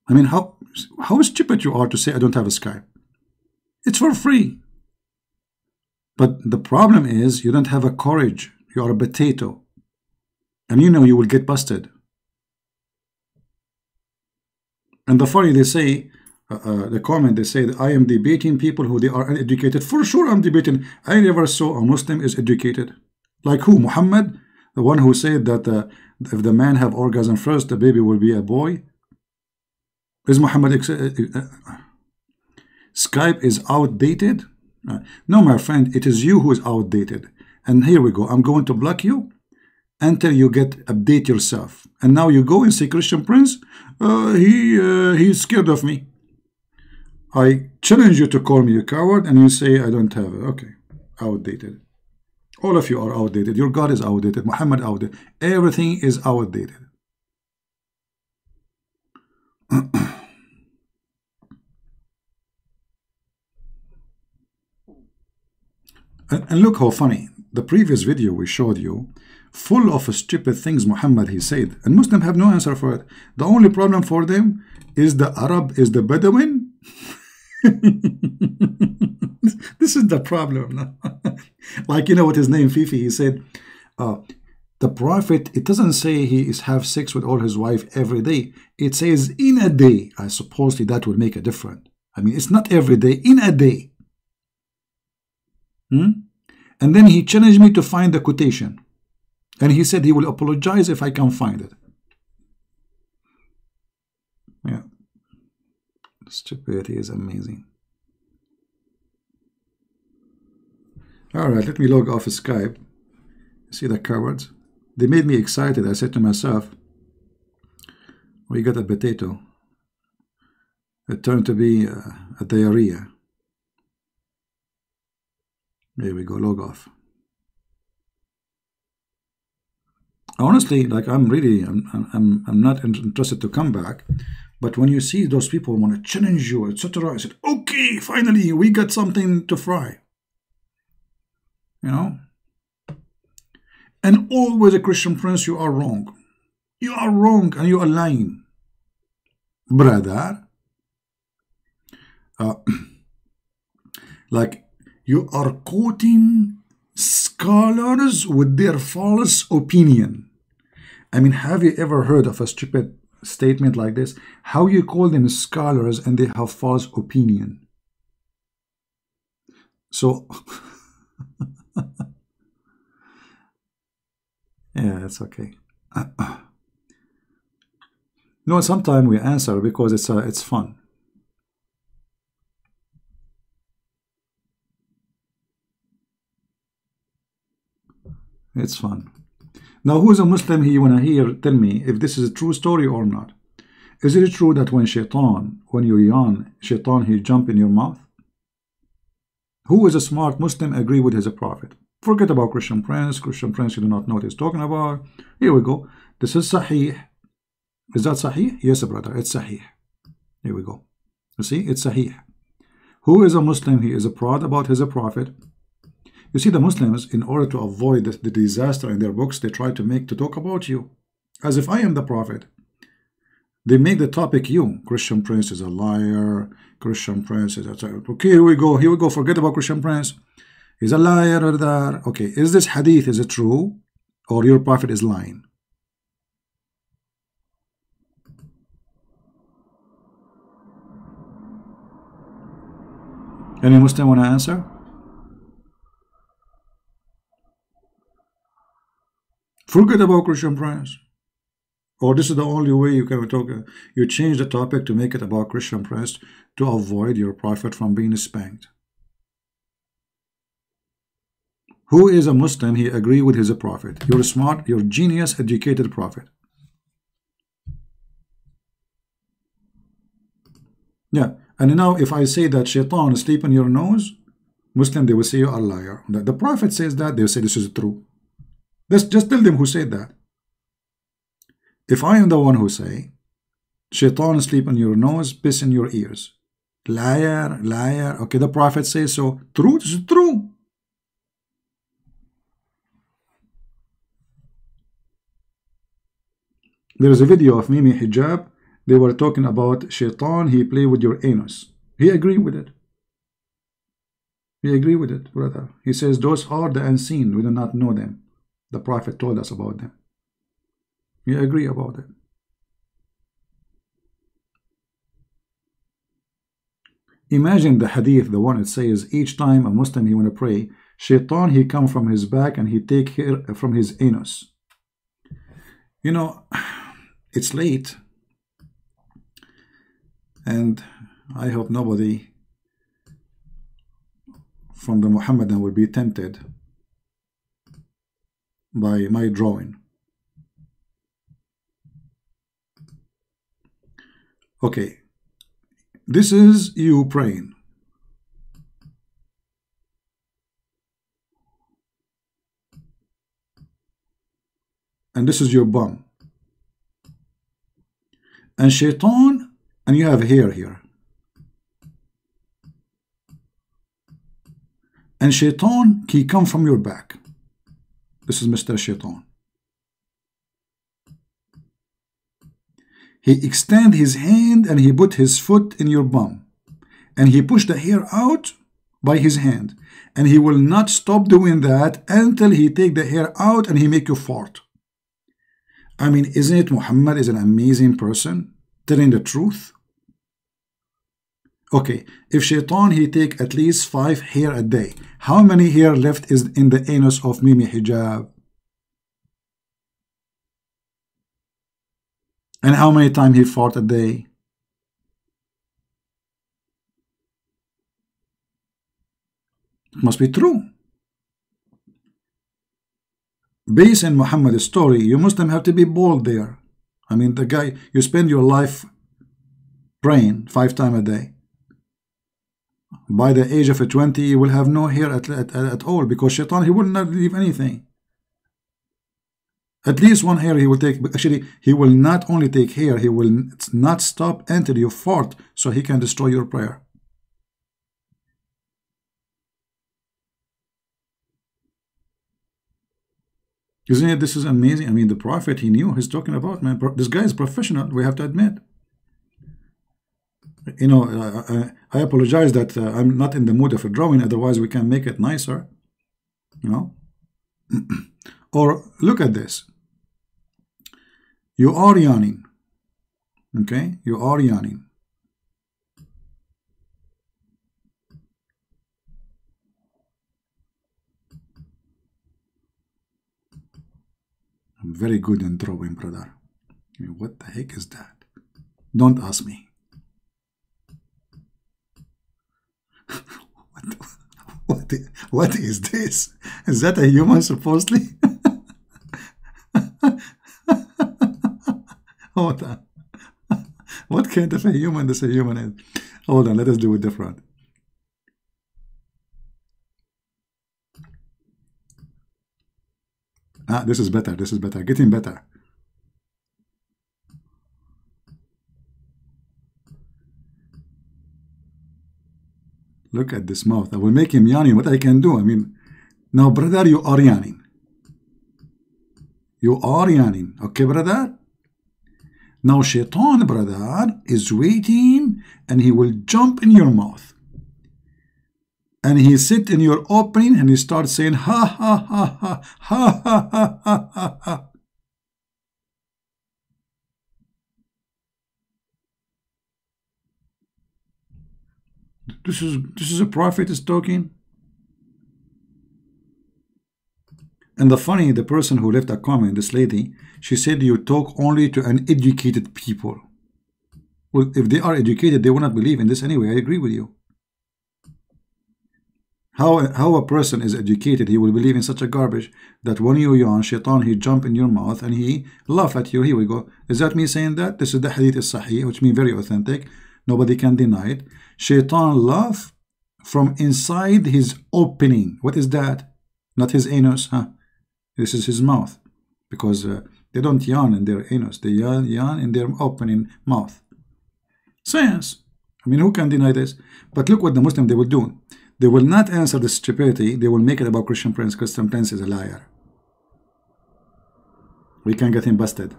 mean, how stupid you are to say I don't have a Skype. It's for free. But the problem is you don't have a courage. You are a potato. And you know you will get busted. And the funny, they say, the comment, they say that I am debating people who they are uneducated. For sure I'm debating. I never saw a Muslim is educated. Like who? Muhammad? The one who said that if the man have orgasm first, the baby will be a boy? Is Muhammad... Skype is outdated? No, my friend, it is you who is outdated. And here we go. I'm going to block you until you update yourself. And now you go and say, Christian Prince, he's scared of me. I challenge you to call me a coward, and you say I don't have it. Okay, outdated. All of you are outdated. Your God is outdated. Muhammad outdated. Everything is outdated. And look how funny. The previous video we showed you, full of stupid things Muhammad he said, and Muslims have no answer for it. The only problem for them is the Arab, is the Bedouin. This is the problem. Like, you know what his name, Fifi, he said, the Prophet, it doesn't say he is have sex with all his wife every day. It says in a day. I suppose that will make a difference. I mean, it's not every day, in a day. And then he challenged me to find the quotation. And he said he will apologize if I can find it. Yeah. Stupidity is amazing. Alright, let me log off Skype. See the cowards? They made me excited. I said to myself, we got a potato. It turned to be a diarrhea. There we go, log off. Honestly, like I'm not interested to come back, but when you see those people want to challenge you, etc., I said, okay, finally we got something to fry. You know? And always a Christian Prince, you are wrong. You are wrong and you are lying. Brother. Like, you are quoting scholars with their false opinion. I mean, have you ever heard of a stupid statement like this? How you call them scholars and they have false opinion? So, yeah, it's okay. No, sometimes we answer because it's fun. It's fun. Now, who is a Muslim here you want to hear? Tell me if this is a true story or not. Is it true that when you yawn, shaitan, he jump in your mouth? Who is a smart Muslim agree with his prophet? Forget about Christian Prince. Christian Prince, you do not know what he's talking about. Here we go. This is Sahih. Is that Sahih? Yes, brother, it's Sahih. Here we go. You see, it's Sahih. Who is a Muslim? He is proud about his prophet. You see, the Muslims, in order to avoid the disaster in their books, they try to talk about you as if I am the prophet. They make the topic you. Christian Prince is a liar. Christian Prince is a... Okay, here we go. Here we go. Forget about Christian Prince. He's a liar or that. Okay, is this hadith, is it true? Or your prophet is lying? Any Muslim want to answer? Forget about Christian Prince. Or this is the only way you can talk. You change the topic to make it about Christian Prince to avoid your prophet from being spanked. Who is a Muslim? He agree with his prophet. You're smart, you're genius, educated prophet. Yeah, and now if I say that shaitan is sleep in your nose, Muslim, they will say you are a liar. The prophet says that, they will say this is true. Just tell them who said that. If I am the one who say, shaitan sleep in your nose, piss in your ears. Liar, liar. Okay, the prophet says so. True, this is true. There is a video of Mimi Hijab. They were talking about shaitan, he play with your anus. He agreed with it. He agreed with it, brother. He says those are the unseen. We do not know them. The prophet told us about them. We agree about it. Imagine the hadith, the one that says each time a Muslim he want to pray, shaitan he come from his back and he take hair from his anus. You know, it's late, and I hope nobody from the Muhammadan will be tempted by my drawing. Okay, this is you praying. And this is your bum. And shaitan, and you have hair here. And shaitan, he come from your back. This is Mr. Shaitan. He extend his hand and he put his foot in your bum. And he push the hair out by his hand. And he will not stop doing that until he take the hair out and he make you fart. I mean, isn't it Muhammad is an amazing person telling the truth? Okay, if shaitan he take at least 5 hair a day, how many hair left is in the anus of Mimi Hijab? And how many times he fart a day? It must be true. Based on Muhammad's story, you Muslim have to be bold there. I mean, the guy, you spend your life praying 5 times a day. By the age of 20, you will have no hair at all, because shaitan, he will not leave anything. At least 1 hair he will take. Actually, he will not only take hair, he will not stop until you fart, so he can destroy your prayer. Isn't it? This is amazing. I mean, the prophet, he knew he's talking about, man. This guy is professional, we have to admit. You know, I apologize that I'm not in the mood of a drawing, otherwise we can make it nicer. You know? Or look at this. You are yawning. Okay? You are yawning. I'm very good in drawing, brother. I mean, what the heck is that? Don't ask me. What is this? Is that a human supposedly? Hold on. What kind of a human this a human is? Hold on, let us do it different. Ah, this is better. This is better. Getting better. Look at this mouth. I will make him yawning. What I can do? I mean, now, brother, you are yawning. You are yawning. Okay, brother? Now shaitan, brother, is waiting, and he will jump in your mouth. And he sit in your opening, and he starts saying, ha, ha, ha, ha, ha, ha, ha, ha, ha, ha. This is a prophet is talking. And the person who left a comment, this lady, she said you talk only to uneducated people. Well, if they are educated, they will not believe in this anyway. I agree with you. How a person is educated, he will believe in such a garbage that when you yawn, shaitan, he jump in your mouth and he laugh at you. Here we go. Is that me saying that? This is the hadith is-sahih, which means very authentic. Nobody can deny it. Shaitan laugh from inside his opening. What is that? Not his anus, huh? This is his mouth. Because they don't yawn in their anus. They yawn in their opening mouth. Science. I mean, who can deny this? But look what the Muslim they will do. They will not answer the stupidity. They will make it about Christian Prince. Christian Prince is a liar. We can get him busted.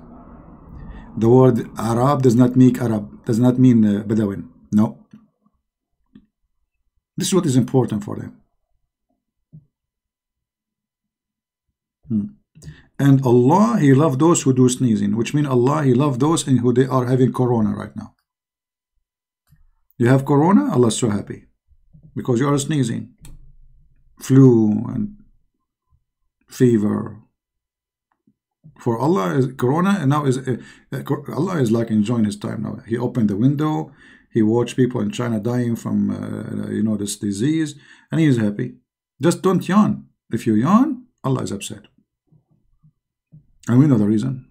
The word Arab does not mean Arab. Does not mean Bedouin. No. This is what is important for them. And Allah, He loves those who do sneezing, which means Allah, He loves those in who they are having corona right now. You have corona, Allah is so happy. Because you are sneezing, flu and fever. For Allah, is corona, and now is Allah is like enjoying His time now. He opened the window, He watched people in China dying from this disease, and He is happy. Just don't yawn. If you yawn, Allah is upset, and we know the reason.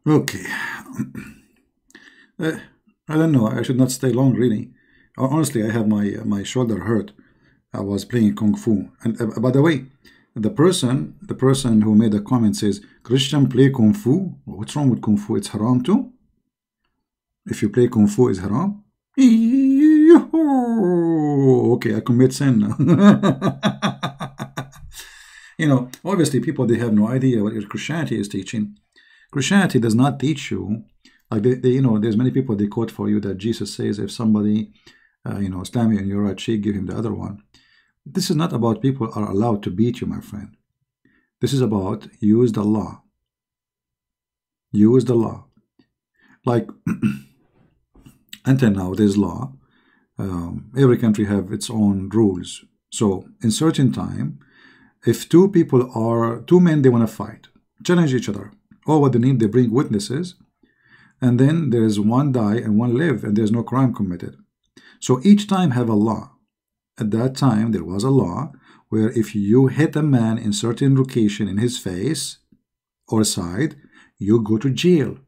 Okay. I don't know. I should not stay long, really. Honestly, I have my shoulder hurt. I was playing Kung Fu. And by the way, the person who made the comment says, Christian play Kung Fu? What's wrong with Kung Fu? It's haram too? If you play Kung Fu, is haram? Okay, I commit sin now. Obviously people, they have no idea what Christianity is teaching. Christianity does not teach you, like there's many people they quote for you that Jesus says if somebody, slam you in your right cheek, give him the other one. This is not about people are allowed to beat you, my friend. This is about use the law. Use the law. Like until now, there's law. Every country have its own rules. So in certain time, if two men, they want to fight, challenge each other. All what they need, they bring witnesses, and then there's one die and one live, and there's no crime committed. So each time have a law. At that time, there was a law where if you hit a man in certain location in his face or side, you go to jail.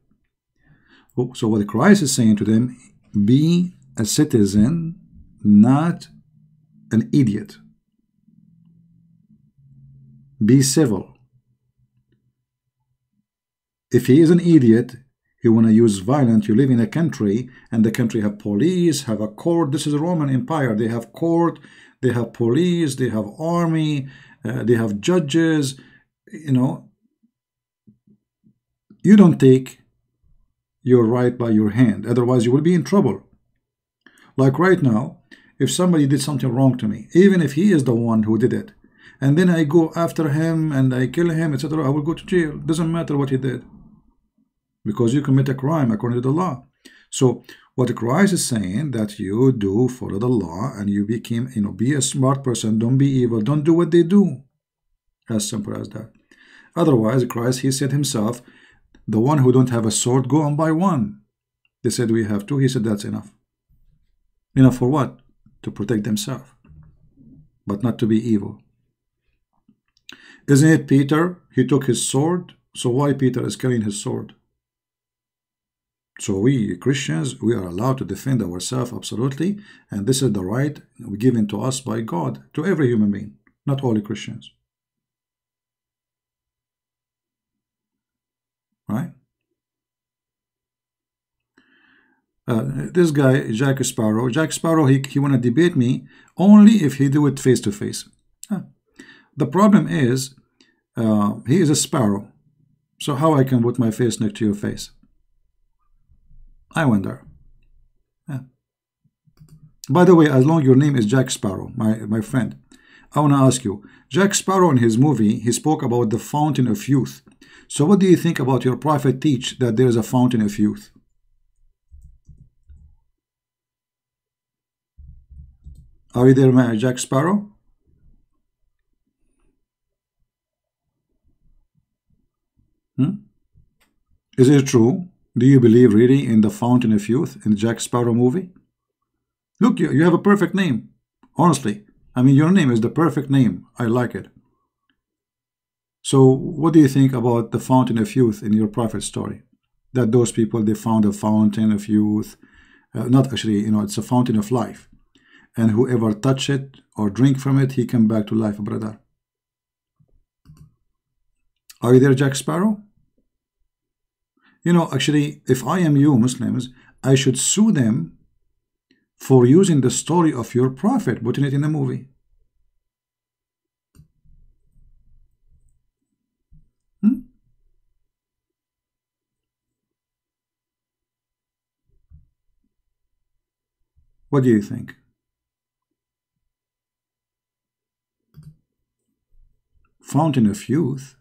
So what Christ is saying to them, be a citizen, not an idiot. Be civil. If he is an idiot, he want to use violence. You live in a country, and the country have police, have a court. This is a Roman Empire. They have court, they have police, they have army, they have judges. You don't take your right by your hand. Otherwise, you will be in trouble. Like right now, if somebody did something wrong to me, even if he is the one who did it, and then I go after him and I kill him, etc., I will go to jail. Doesn't matter what he did. Because you commit a crime according to the law. So what Christ is saying, that you do follow the law, and you became, be a smart person. Don't be evil. Don't do what they do. As simple as that. Otherwise, Christ, he said himself, the one who don't have a sword, go and buy one. They said we have two. He said that's enough. Enough for what? To protect themselves, but not to be evil. Isn't it Peter? He took his sword. So why Peter is carrying his sword? So we Christians, we are allowed to defend ourselves, absolutely, and this is the right given to us by God, to every human being, not only Christians. Right? This guy, Jack Sparrow. Jack Sparrow, he want to debate me only if he do it face to face. The problem is, he is a sparrow. So how I can put my face next to your face? I wonder. Yeah. By the way, as long as your name is Jack Sparrow, my friend, I want to ask you, Jack Sparrow in his movie, he spoke about the fountain of youth. So what do you think about your prophet teach that there is a fountain of youth? Are you there, my Jack Sparrow? Is it true? Do you believe really in the fountain of youth in the Jack Sparrow movie? Look, you have a perfect name. Honestly, I mean, your name is the perfect name. I like it. So what do you think about the fountain of youth in your prophet story? That those people, they found a fountain of youth. Not actually, it's a fountain of life. And whoever touch it or drink from it, he come back to life, brother. Are you there, Jack Sparrow? Actually, if I am you, Muslims, I should sue them for using the story of your prophet, putting it in a movie. What do you think? Fountain of youth?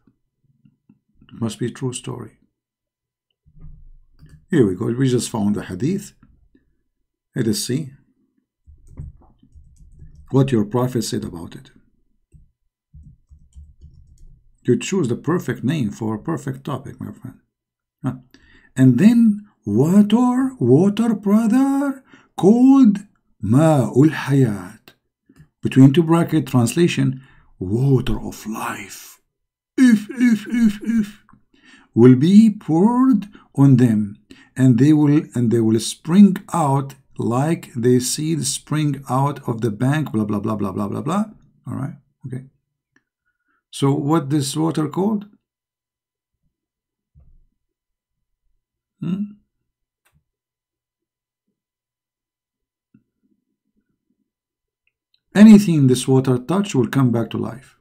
It must be a true story. Here we go. We just found the hadith. Let us see what your prophet said about it. You choose the perfect name for a perfect topic, my friend. And then water, brother, called Ma'ul Hayat. Between two bracket translation, water of life. If will be poured on them, and they will spring out like the seeds spring out of the bank, blah blah blah blah blah blah blah. All right, okay. So what this water called? Anything this water touch will come back to life.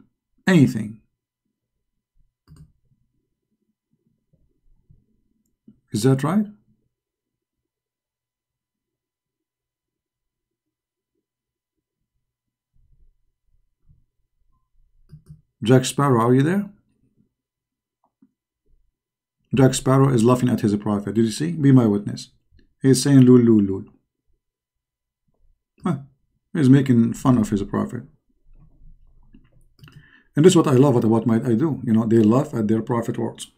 Anything. Is that right? Jack Sparrow, are you there? Jack Sparrow is laughing at his prophet. Did you see? Be my witness. He's saying lul lul lul. He's making fun of his prophet. And this is what I love about what I do. They laugh at their prophet words.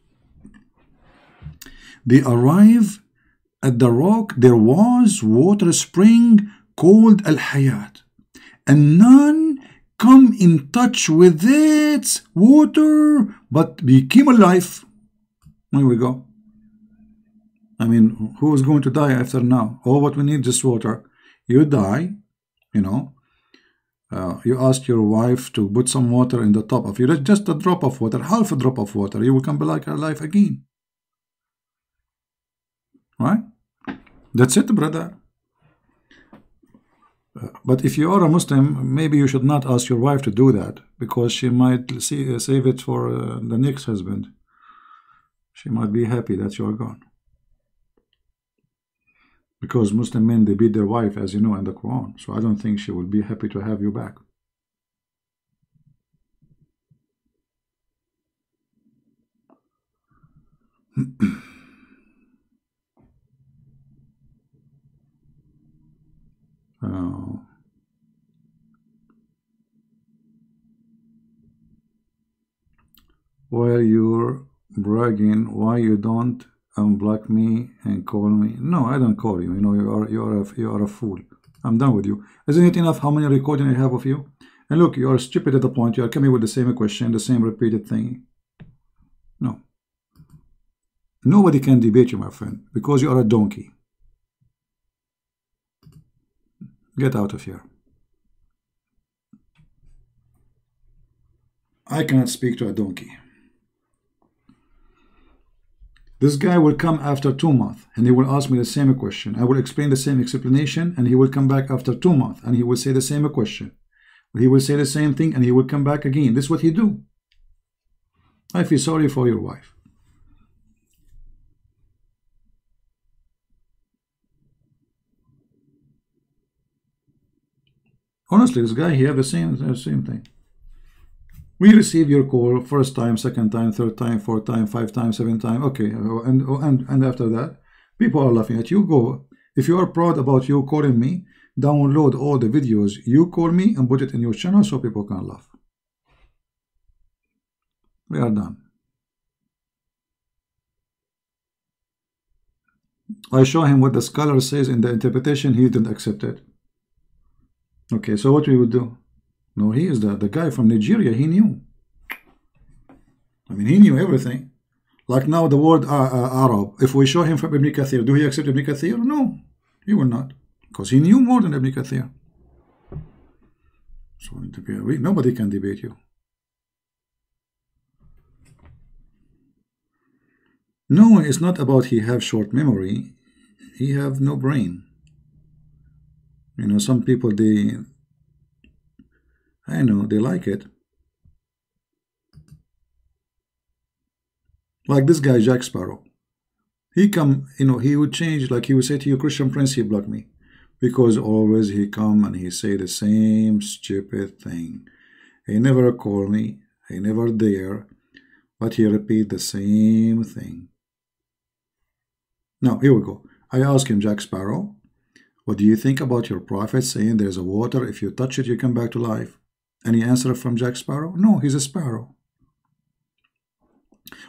They arrive at the rock. There was water spring called Al-Hayat, and none come in touch with its water but became alive. Here we go. I mean, who is going to die after now? Oh, what we need is water. You die, you ask your wife to put some water in the top of you, just a drop of water, half a drop of water, you will come back alive again. Right? That's it, brother. But if you are a Muslim, maybe you should not ask your wife to do that, because she might save it for the next husband. She might be happy that you are gone. Because Muslim men, they beat their wife, as you know, in the Quran. So I don't think she will be happy to have you back. While you're bragging, why you don't unblock me and call me? No, I don't call you. You are a fool. I'm done with you. Isn't it enough how many recordings I have of you? And look, you are stupid at the point. You are coming with the same question, the same repeated thing. No. Nobody can debate you, my friend, because you are a donkey. Get out of here. I cannot speak to a donkey. This guy will come after 2 months and he will ask me the same question. I will explain the same explanation and he will come back after 2 months and he will say the same question. He will say the same thing and he will come back again. This is what he do. I feel sorry for your wife. Honestly, this guy, he have the same thing. We receive your call first time, second time, third time, fourth time, 5 times, 7 times. Okay, and after that, people are laughing at you. Go. If you are proud about you calling me, download all the videos you call me and put it in your channel so people can laugh. We are done. I show him what the scholar says in the interpretation. He didn't accept it. Okay, so what we would do? No, he is the guy from Nigeria. He knew. I mean, he knew everything. Like now the word Arab. If we show him from Ibn Kathir, do he accept Ibn Kathir? No, he will not. Because he knew more than Ibn Kathir. So nobody can debate you. No, it's not about he have short memory. He have no brain. You know, some people, I know, they like it. Like this guy, Jack Sparrow. He come, you know, he would change, like he would say to you, Christian Prince, he blocked me. Because always he come and he say the same stupid thing. He never call me, he never dare, but he repeat the same thing. Now, here we go. I ask him, Jack Sparrow, what do you think about your prophet saying there's a water, if you touch it, you come back to life? Any answer from Jack Sparrow? No, he's a sparrow.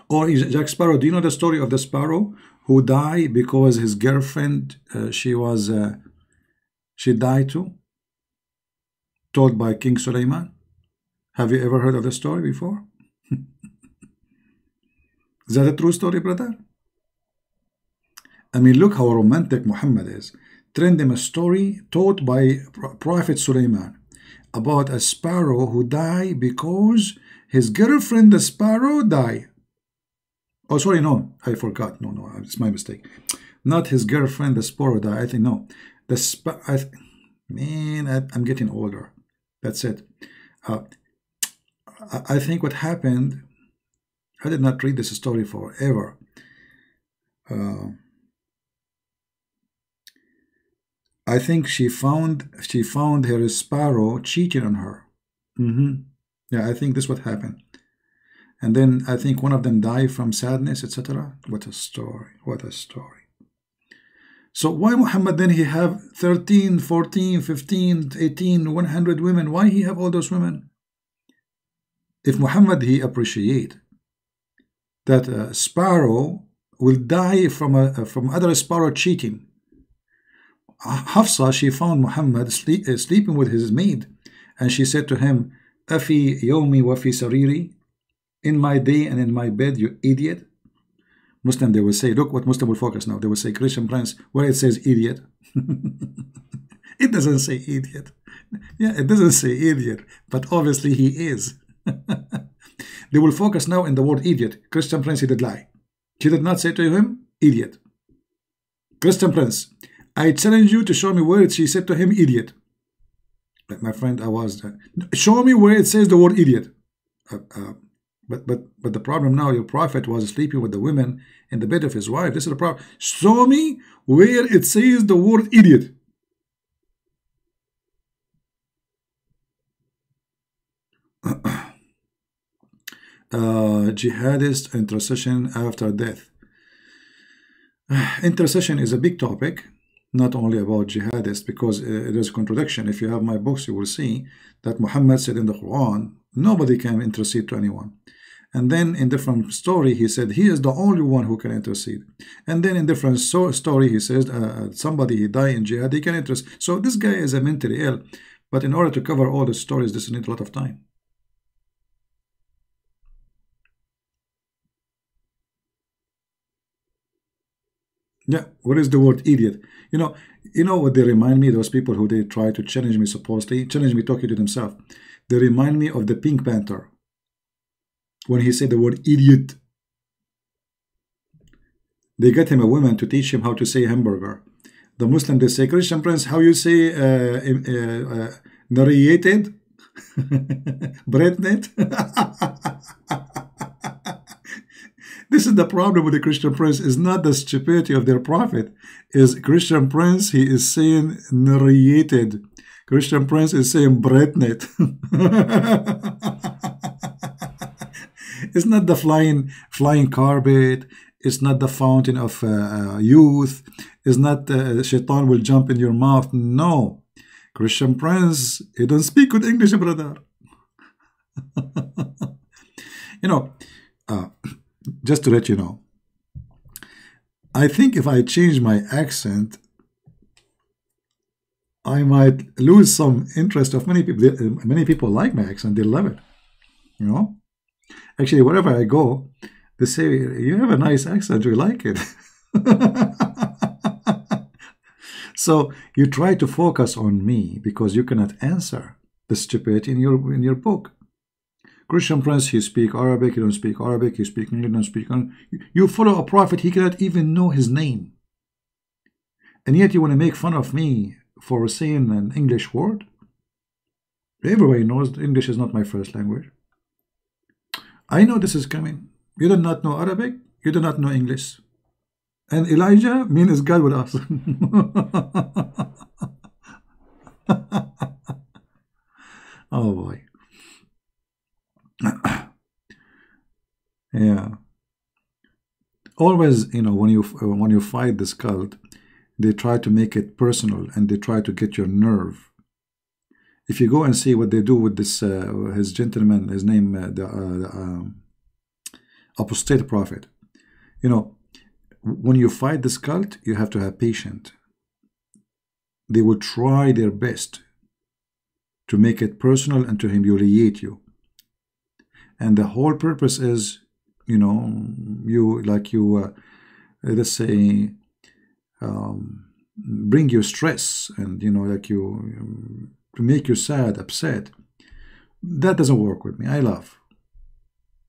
Or Jack Sparrow, do you know the story of the sparrow who died because his girlfriend, she died too? Told by King Suleiman. Have you ever heard of the story before? Is that a true story, brother? I mean, look how romantic Muhammad is. Trend him a story told by Prophet Suleiman about a sparrow who died because his girlfriend, the sparrow, died. Oh, sorry, no, I forgot. No, it's my mistake. Not his girlfriend, the sparrow died. I think, no. I'm getting older. That's it. I think what happened, I did not read this story forever. I think she found her sparrow cheating on her. Yeah, I think this is what happened. And then I think one of them died from sadness, etc. What a story. What a story. So why Muhammad then he have 13, 14, 15, 18, 100 women? Why he have all those women? If Muhammad he appreciate that a sparrow will die from other sparrow cheating. Hafsa, she found Muhammad sleeping with his maid, and she said to him, Afi yomi wa fi sariri, in my day and in my bed, you idiot. Muslim, they will say, look what Muslim will focus now. They will say, Christian Prince, where it says idiot. It doesn't say idiot. Yeah, it doesn't say idiot, but obviously he is. They will focus now in the word idiot. Christian Prince, he did lie. She did not say to him, idiot. Christian Prince, I challenge you to show me where she said to him, idiot. My friend, show me where it says the word idiot. But the problem now, your prophet was sleeping with the women in the bed of his wife. This is the problem. Show me where it says the word idiot. Jihadist intercession after death. Intercession is a big topic, not only about jihadists, because it is a contradiction. If you have my books, you will see that Muhammad said in the Quran, nobody can intercede to anyone. And then in different story, he said, he is the only one who can intercede. And then in different story, he says, somebody he died in jihad, he can intercede. So this guy is a mentally ill. But in order to cover all the stories, this needs a lot of time. Yeah, what is the word idiot? You know what they remind me, those people who they try to challenge me, supposedly, challenge me talking to themselves. They remind me of the Pink Panther. When he said the word idiot. They get him a woman to teach him how to say hamburger. The Muslim, they say, Christian Prince, how you say narrated? Breadnet? This is the problem with the Christian Prince. Is not the stupidity of their prophet. Is Christian Prince, he is saying narrated. Christian Prince is saying breadnet. It's not the flying carpet. It's not the fountain of youth. It's not shaitan will jump in your mouth. No. Christian Prince, he don't speak good English, brother. You know, just to let you know, I think if I change my accent, I might lose some interest of many people. Many people like my accent. They love it. You know? Actually, wherever I go, they say, you have a nice accent. We like it. So you try to focus on me because you cannot answer the stupidity in your book. Christian Prince, you speak Arabic, you don't speak Arabic, you speak English, you don't speak English. You follow a prophet, he cannot even know his name. And yet you want to make fun of me for saying an English word? Everybody knows English is not my first language. I know this is coming. You do not know Arabic, you do not know English. And Elijah means God with us. Oh boy. Yeah. Always, you know, when you fight this cult, they try to make it personal and they try to get your nerve. If you go and see what they do with this, his gentleman, his name, the apostate prophet, you know, when you fight this cult, you have to have patience. They will try their best to make it personal and to humiliate you. And the whole purpose is, you know, let's say, bring you stress and, you know, like to make you sad, upset. That doesn't work with me. I laugh.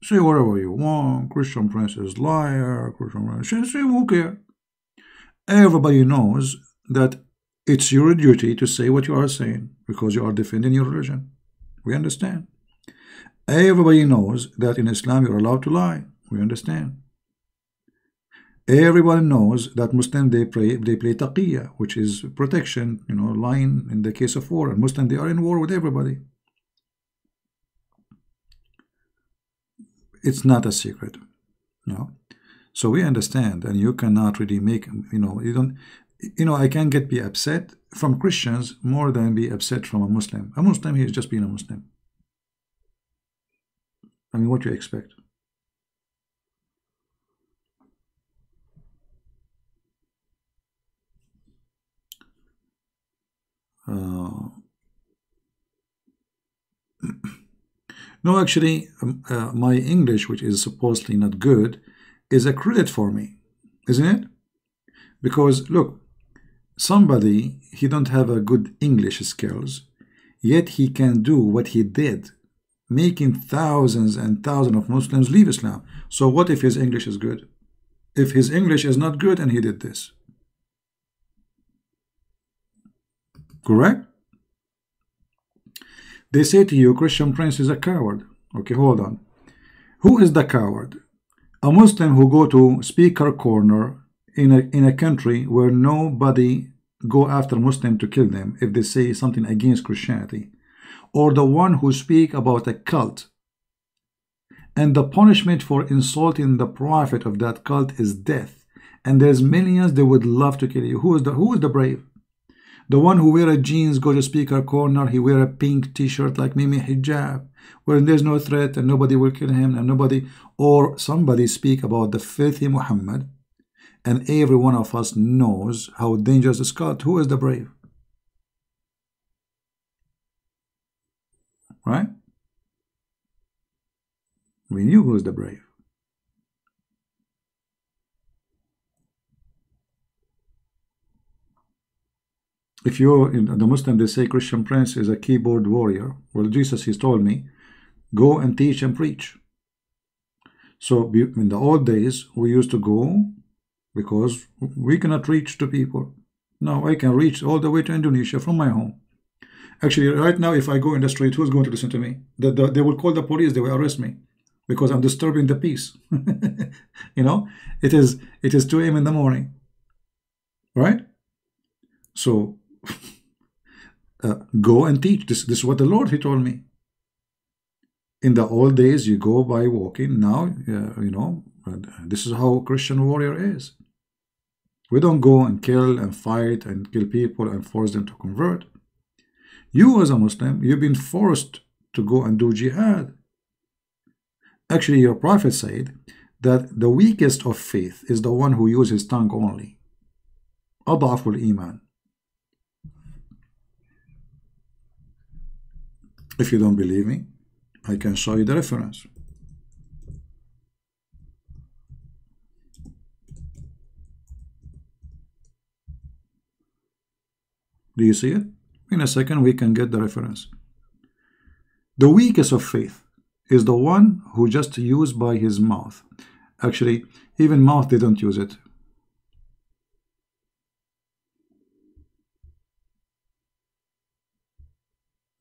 Say whatever you want. Christian Prince is liar. Christian Prince. Say who cares? Everybody knows that it's your duty to say what you are saying because you are defending your religion. We understand. Everybody knows that in Islam you're allowed to lie. We understand. Everybody knows that Muslims they play taqiyya, which is protection, you know, lying in the case of war. And Muslims they are in war with everybody. It's not a secret, no. So we understand, and you cannot really make, you know, you don't, you know, I can be upset from Christians more than be upset from a Muslim. A Muslim, he is just being a Muslim. I mean, what do you expect? No, actually, my English, which is supposedly not good, is a credit for me, isn't it? Because, look, somebody, he don't have a good English skills, yet he can do what he did, making thousands and thousands of Muslims leave Islam. So what if his English is good? If his English is not good and he did this? Correct? They say to you, Christian Prince is a coward. Okay, hold on. Who is the coward? A Muslim who go to speaker corner in a country where nobody go after Muslim to kill them if they say something against Christianity, or the one who speak about a cult, and the punishment for insulting the prophet of that cult is death, and there's millions that would love to kill you. Who is the brave? The one who wear a jeans, go to speaker corner, he wear a pink t-shirt like Mimi hijab, where there's no threat and nobody will kill him and nobody, or somebody speak about the filthy Muhammad, and every one of us knows how dangerous this cult. Who is the brave? Right? We knew who is the brave. If you're in the Muslim, they say Christian Prince is a keyboard warrior. Well, Jesus, he's told me, go and teach and preach. So in the old days, we used to go because we cannot reach to people. Now I can reach all the way to Indonesia from my home. Actually, right now, if I go in the street, who's going to listen to me? They will call the police. They will arrest me because I'm disturbing the peace. You know, it is 2 a.m. in the morning, right? So go and teach. This is what the Lord, He told me. In the old days, you go by walking. Now, you know, this is how a Christian warrior is. We don't go and kill and fight and kill people and force them to convert. You as a Muslim, you've been forced to go and do jihad. Actually, your prophet said that the weakest of faith is the one who uses his tongue only. أضعف الإيمان. If you don't believe me, I can show you the reference. Do you see it? In a second, we can get the reference. The weakest of faith is the one who just used by his mouth. Actually, even mouth, they don't use it.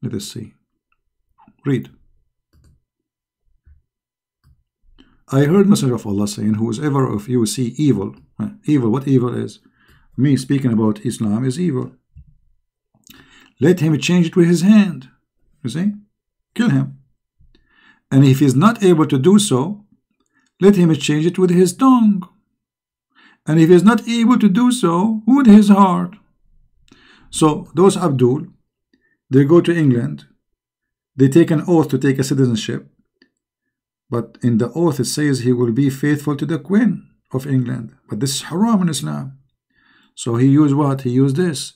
Let us see. Read. I heard Messenger of Allah saying, whoever of you see evil, evil, what evil is? Me speaking about Islam is evil. Let him change it with his hand. You see? Kill him. And if he is not able to do so, let him change it with his tongue. And if he is not able to do so, with his heart. So those Abdul, they go to England. They take an oath to take a citizenship. But in the oath it says he will be faithful to the Queen of England. But this is haram in Islam. So he used what? He used this.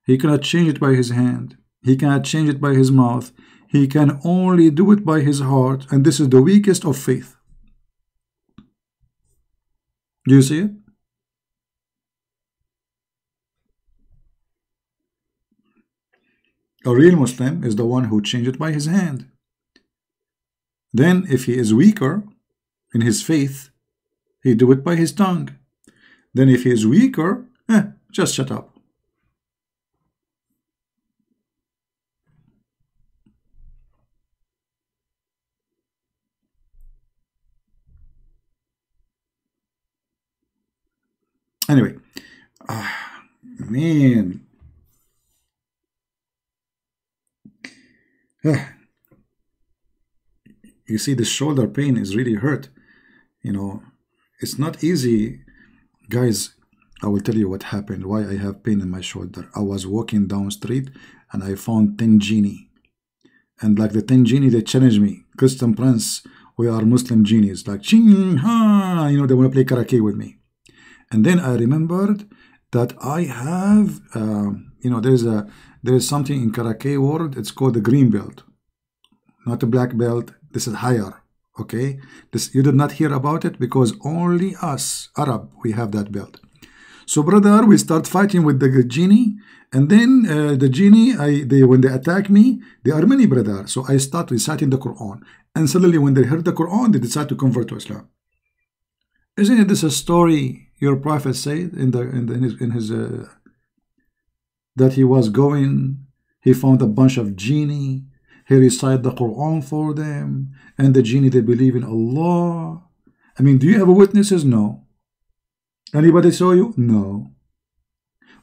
He cannot change it by his hand. He cannot change it by his mouth. He can only do it by his heart. And this is the weakest of faith. Do you see it? A real Muslim is the one who changed it by his hand. Then if he is weaker in his faith, he do it by his tongue. Then if he is weaker, just shut up. Anyway, man. You see, the shoulder pain is really hurt. You know, it's not easy. Guys, I will tell you what happened, why I have pain in my shoulder. I was walking down street and I found 10 genie. And like the 10 genie, they challenged me. Christian Prince, we are Muslim genies. Like, ching, ha, you know, they want to play karaoke with me. And then I remembered that I have, you know, there is something in karaoke world. It's called the green belt, not a black belt. This is higher. Okay, this you did not hear about it because only us Arab we have that belt. So brother, we start fighting with the genie, and then the genie, when they attack me, they are many, brother. So I start reciting the Quran, and suddenly when they heard the Quran, they decide to convert to Islam. Isn't it this a story your prophet said in his that he was going, he found a bunch of genie, he recited the Quran for them, and the genie, they believe in Allah. I mean, do you have witnesses? No. Anybody saw you? No.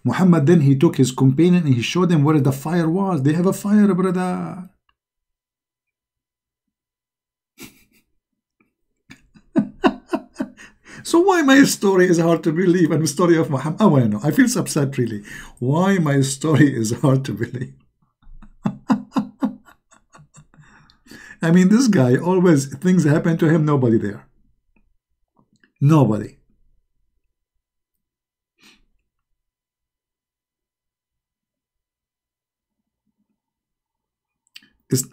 Muhammad, then he took his companion and he showed them where the fire was. They have a fire, brother. So why my story is hard to believe and the story of Muhammad? I want to know. I feel upset really. Why my story is hard to believe? I mean, this guy always, things happen to him, nobody there. Nobody.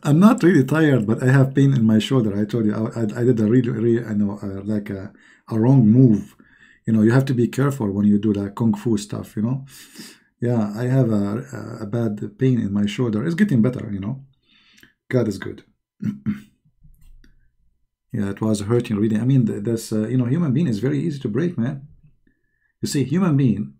I'm not really tired, but I have pain in my shoulder. I told you, I did a really, I know, like a wrong move. You know, you have to be careful when you do that kung fu stuff, you know. Yeah, I have a bad pain in my shoulder. It's getting better, you know. God is good. Yeah, it was hurting really. I mean, that's, you know, human being is very easy to break, man. You see, human being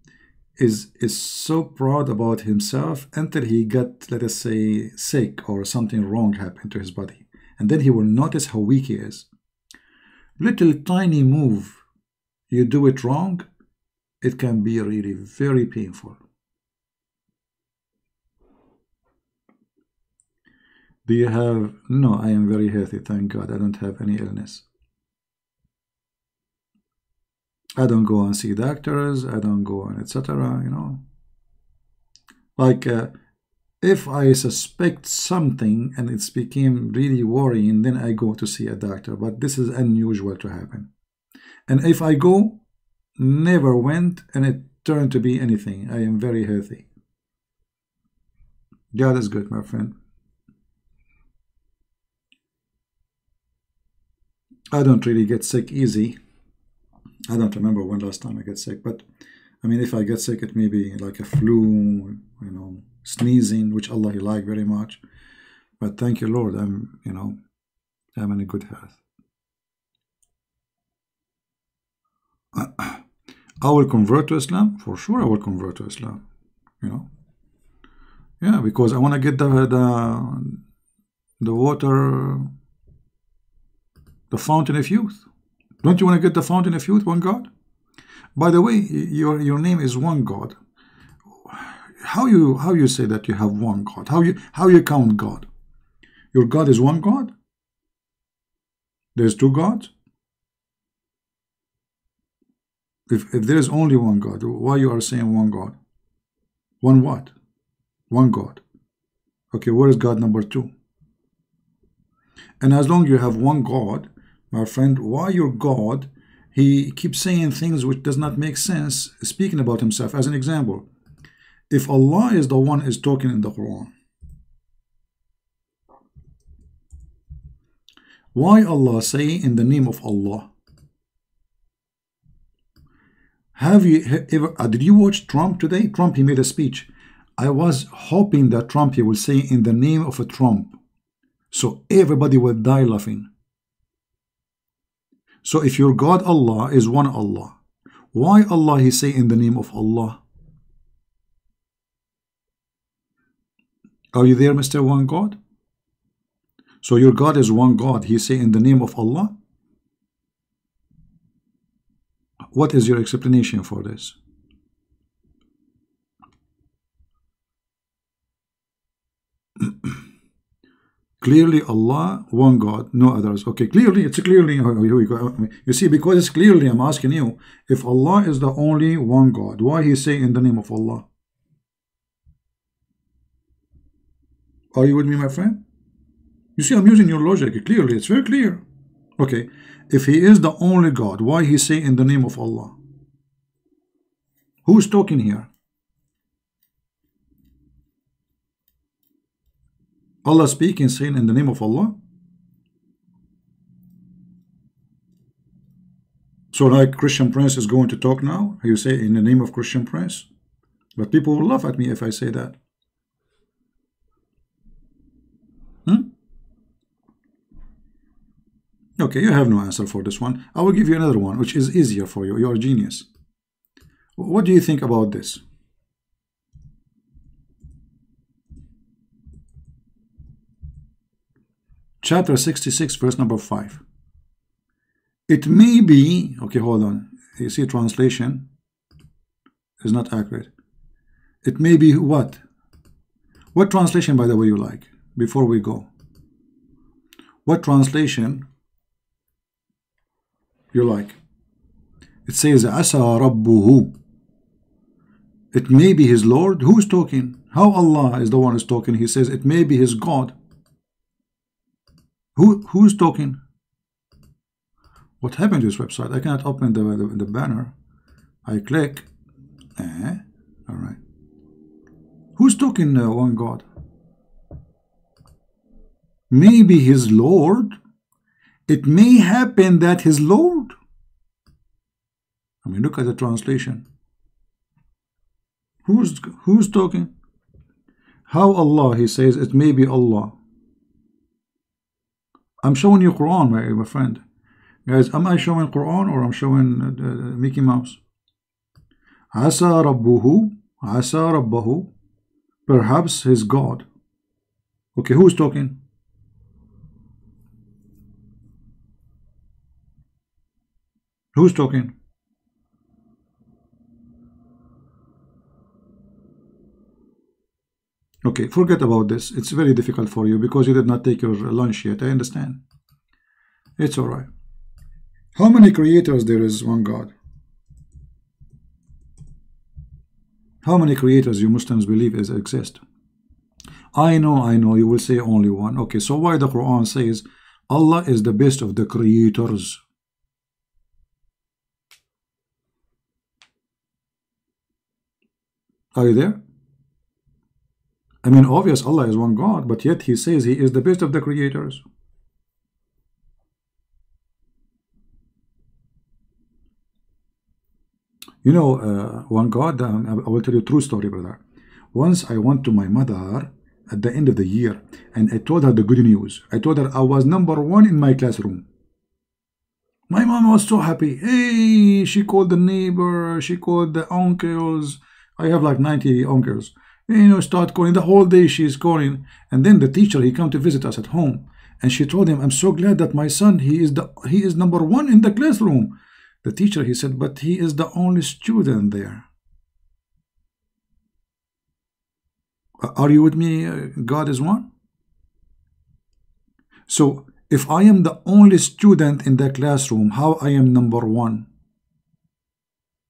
is so proud about himself until he got, let us say, sick or something wrong happened to his body. And then he will notice how weak he is. Little tiny move, you do it wrong, it can be really very painful. Do you have... No, I am very healthy, thank God. I don't have any illness. I don't go and see doctors, I don't go and etc., you know. Like, if I suspect something and it's became really worrying, then I go to see a doctor. But this is unusual to happen. And if I go, never went, and it turned to be anything. I am very healthy. God is good, my friend. I don't really get sick easy. I don't remember when last time I get sick, but I mean, if I get sick, it may be like a flu, you know, sneezing, which Allah He like very much. But thank you, Lord, I'm, you know, I'm in a good health. I will convert to Islam, for sure. I will convert to Islam, you know. Yeah, because I want to get the water, the fountain of youth. Don't you want to get the fountain of youth, one God? By the way, your name is one God. How you say that you have one God? How you count God? Your God is one God? There's two gods? If there is only one God, why you are saying one God? One what? One God. Okay, where is God number two? And as long as you have one God, my friend, why your God, he keeps saying things which does not make sense, speaking about himself. As an example, if Allah is the one is talking in the Quran, why Allah say in the name of Allah? Have you ever, did you watch Trump today? Trump, he made a speech. I was hoping that Trump, he will say in the name of a Trump. So everybody will die laughing. So if your God Allah is one Allah, why Allah he say in the name of Allah? Are you there, Mr. One God? So your God is one God, he say in the name of Allah? What is your explanation for this? Clearly Allah, one God, no others. Okay, clearly, it's clearly, here we go. You see, because it's clearly, I'm asking you, if Allah is the only one God, why he say in the name of Allah? Are you with me, my friend? You see, I'm using your logic. Clearly, it's very clear. Okay, if he is the only God, why he say in the name of Allah? Who's talking here? Allah speaking, saying in the name of Allah. So like Christian Prince is going to talk now, you say in the name of Christian Prince, but people will laugh at me if I say that. Okay, you have no answer for this one. I will give you another one, which is easier for you. You are a genius. What do you think about this? Chapter 66, verse number 5. It may be, okay, hold on. You see, translation is not accurate. It may be what? What translation, by the way, you like? Before we go. What translation you like? It says, Asa Rabbuhu. It may be his Lord. Who's talking? How Allah is the one who's talking? He says, it may be his God. Who's talking? What happened to this website? I cannot open the banner. I click. All right. Who's talking? One God. Maybe his Lord. It may happen that his Lord. I mean, look at the translation. Who's talking? How Allah? He says it may be Allah. I'm showing you Quran, my friend. Guys, am I showing Quran or I'm showing Mickey Mouse? Asa rabbuhu, asa rabbahu, perhaps his God. Okay, who's talking? Who's talking? Okay, forget about this. It's very difficult for you because you did not take your lunch yet. I understand. It's all right. How many creators there is one God? How many creators you Muslims believe exist? I know, you will say only one. Okay, so why the Quran says Allah is the best of the creators? Are you there? I mean, obvious Allah is one God, but yet He says He is the best of the creators. You know, one God, I will tell you a true story, brother. Once I went to my mother at the end of the year and I told her the good news. I told her I was #1 in my classroom. My mom was so happy. Hey, she called the neighbor, she called the uncles. I have like 90 uncles. You know, start calling. The whole day she's calling. And then the teacher, he come to visit us at home. And she told him, I'm so glad that my son, he is #1 in the classroom. The teacher, he said, but he is the only student there. Are you with me? God is one. So if I am the only student in the classroom, how I am #1?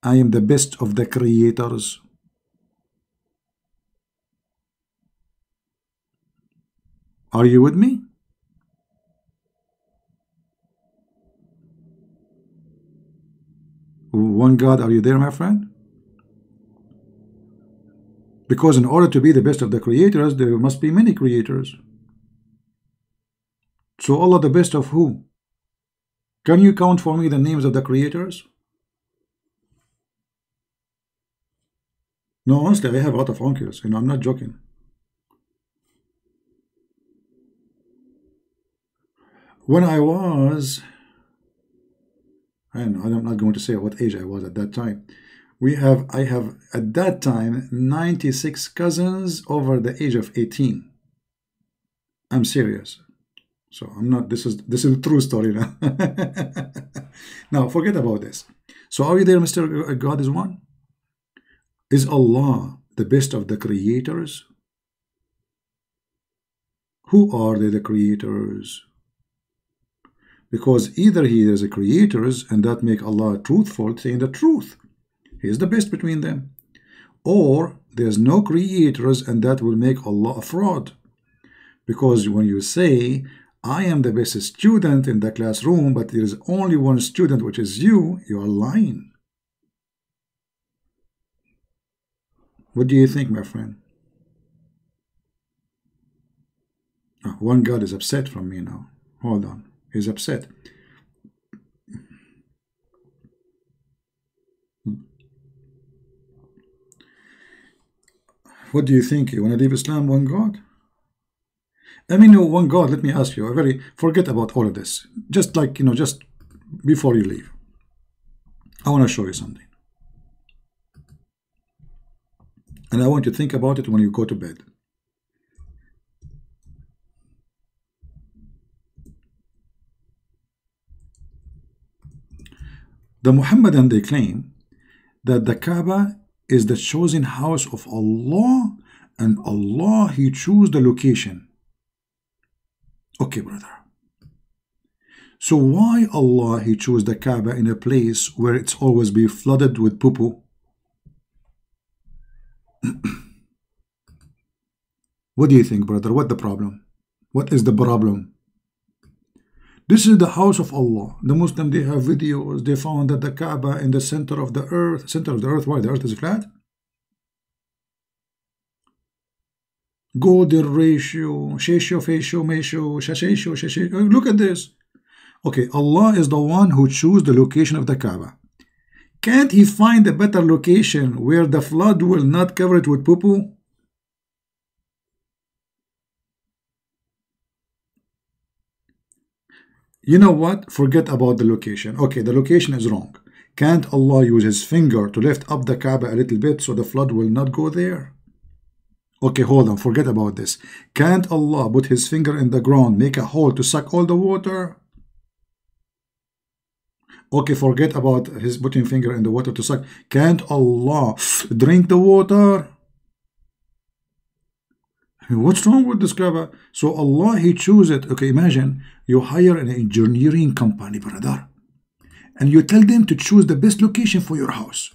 I am the best of the creators. Are you with me? One God, are you there, my friend? Because in order to be the best of the creators, there must be many creators. So Allah the best of who? Can you count for me the names of the creators? No, honestly, I have a lot of uncles. You know, I'm not joking. When I was, I'm not going to say what age I was at that time. I have at that time 96 cousins over the age of 18. I'm serious. So I'm not, this is a true story now. Now forget about this. So are you there, Mr. God is one? Is Allah the best of the creators? Who are they, the creators? Because either He is the creators and that make Allah truthful, saying the truth. He is the best between them. Or there's no creators and that will make Allah a fraud. Because when you say, I am the best student in the classroom, but there is only one student, which is you, you are lying. What do you think, my friend? Oh, one God is upset from me now. Hold on. He's upset. What do you think? You want to leave Islam, one God? I mean, one God, let me ask you, forget about all of this. Just like, just before you leave, I want to show you something. And I want you to think about it when you go to bed. The Muhammadan, they claim that the Kaaba is the chosen house of Allah, and Allah, He chose the location. Okay, brother. So why Allah, He chose the Kaaba in a place where it's always be flooded with poo-poo? What do you think, brother? What the problem? What is the problem? This is the house of Allah. The Muslim, they have videos. They found that the Kaaba in the center of the earth. Center of the earth, why? The earth is flat? Golden ratio, shesho, fesho, mesho, shashesho, shesho. Look at this. Okay, Allah is the one who chose the location of the Kaaba. Can't He find a better location where the flood will not cover it with poo-poo? You know what? Forget about the location. Okay, the location is wrong. Can't Allah use his finger to lift up the Kaaba a little bit so the flood will not go there? Okay, hold on, forget about this. Can't Allah put his finger in the ground, make a hole to suck all the water? Okay, forget about his putting finger in the water to suck. Can't Allah drink the water? What's wrong with this Kaaba? So Allah, he choose it. Okay, imagine you hire an engineering company, brother, and you tell them to choose the best location for your house.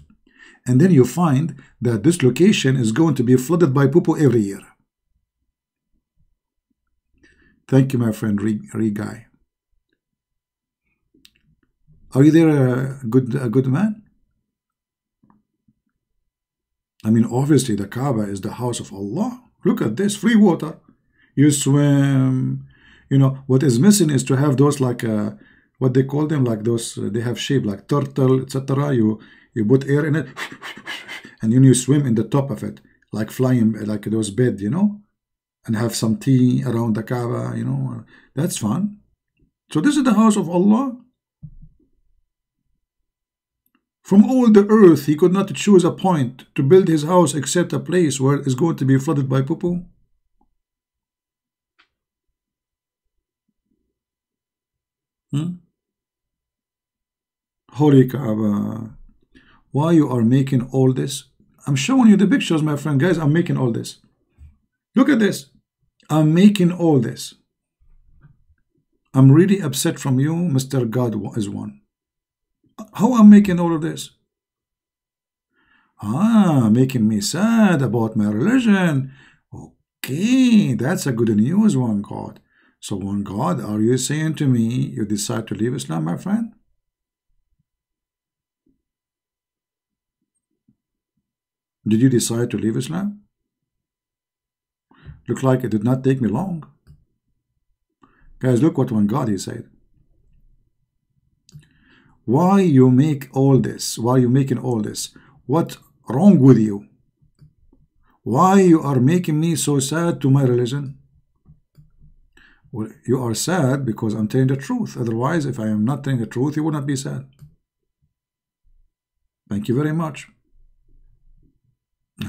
And then you find that this location is going to be flooded by poo-poo every year. Thank you, my friend Re Guy. Are you there, a good man? I mean, obviously the Kaaba is the house of Allah. Look at this, free water. You swim. You know, what is missing is to have those like, what they call them, like those, they have shape like turtle, etc. You put air in it, and then you swim in the top of it, like flying, like those bed, you know, and have some tea around the Kaaba, you know. That's fun. So this is the house of Allah. From all the earth, he could not choose a point to build his house except a place where it's going to be flooded by poo-poo. Holy Kaaba, why you are making all this? I'm showing you the pictures, my friend. Guys, I'm making all this. Look at this. I'm making all this. I'm really upset from you, Mr. God is one. How I'm making all of this? Making me sad about my religion. Okay, that's a good news, one God. So one God, are you saying to me you decide to leave Islam, my friend? Did you decide to leave Islam? Look like it did not take me long. Guys, look what one God he said. Why you make all this? Why you making all this? What wrong with you? Why you are making me so sad to my religion? Well, you are sad because I'm telling the truth. Otherwise, if I am not telling the truth, you would not be sad. Thank you very much.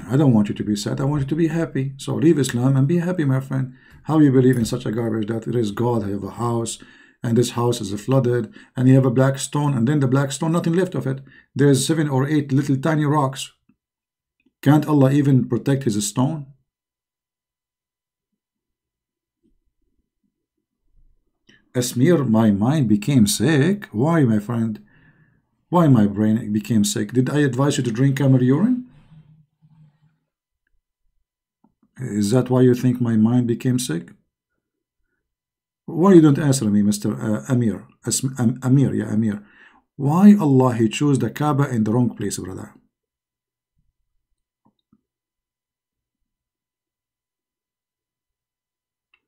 I don't want you to be sad. I want you to be happy. So leave Islam and be happy, my friend. How you believe in such a garbage that there is God, I have a house, and this house is flooded, and you have a black stone, and then the black stone, nothing left of it. There's 7 or 8 little tiny rocks. Can't Allah even protect his stone? Asmir, my mind became sick. Why, my friend? Why my brain became sick? Did I advise you to drink camel urine? Is that why you think my mind became sick? Why you don't answer me, Mr. Amir? Amir, yeah, Amir. Why Allah he chose the Kaaba in the wrong place, brother?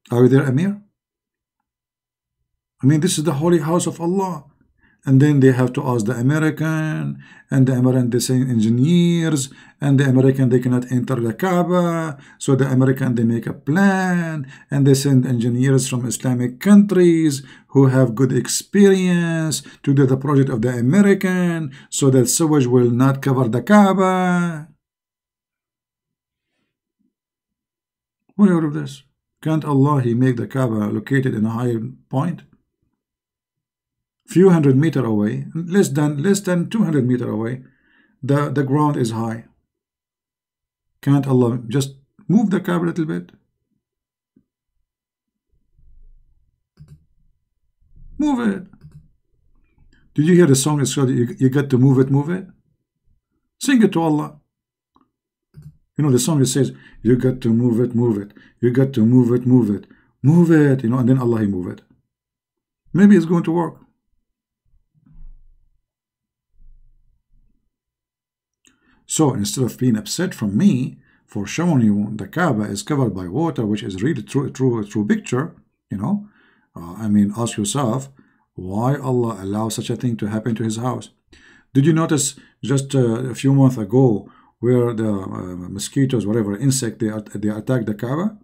Are you there, Amir? I mean, this is the holy house of Allah. And then they have to ask the American, and the American they send engineers, and the American they cannot enter the Kaaba, so the American they make a plan, and they send engineers from Islamic countries who have good experience to do the project of the American, so that sewage will not cover the Kaaba. What are all of this? Can't Allah he make the Kaaba located in a higher point? Few hundred meter away, less than 200 meter away, the ground is high. Can't Allah just move the Kaaba a little bit? Move it. Did you hear the song? It's called you got to move it, move it. Sing it to Allah. You know the song, it says you got to move it, move it. You got to move it, move it, move it. You know, and then Allah he move it. Maybe it's going to work. So instead of being upset from me for showing you the Kaaba is covered by water, which is really true picture, you know, I mean, ask yourself, why Allah allow such a thing to happen to his house? Did you notice just a few months ago where the mosquitoes, whatever insect, they attack the Kaaba?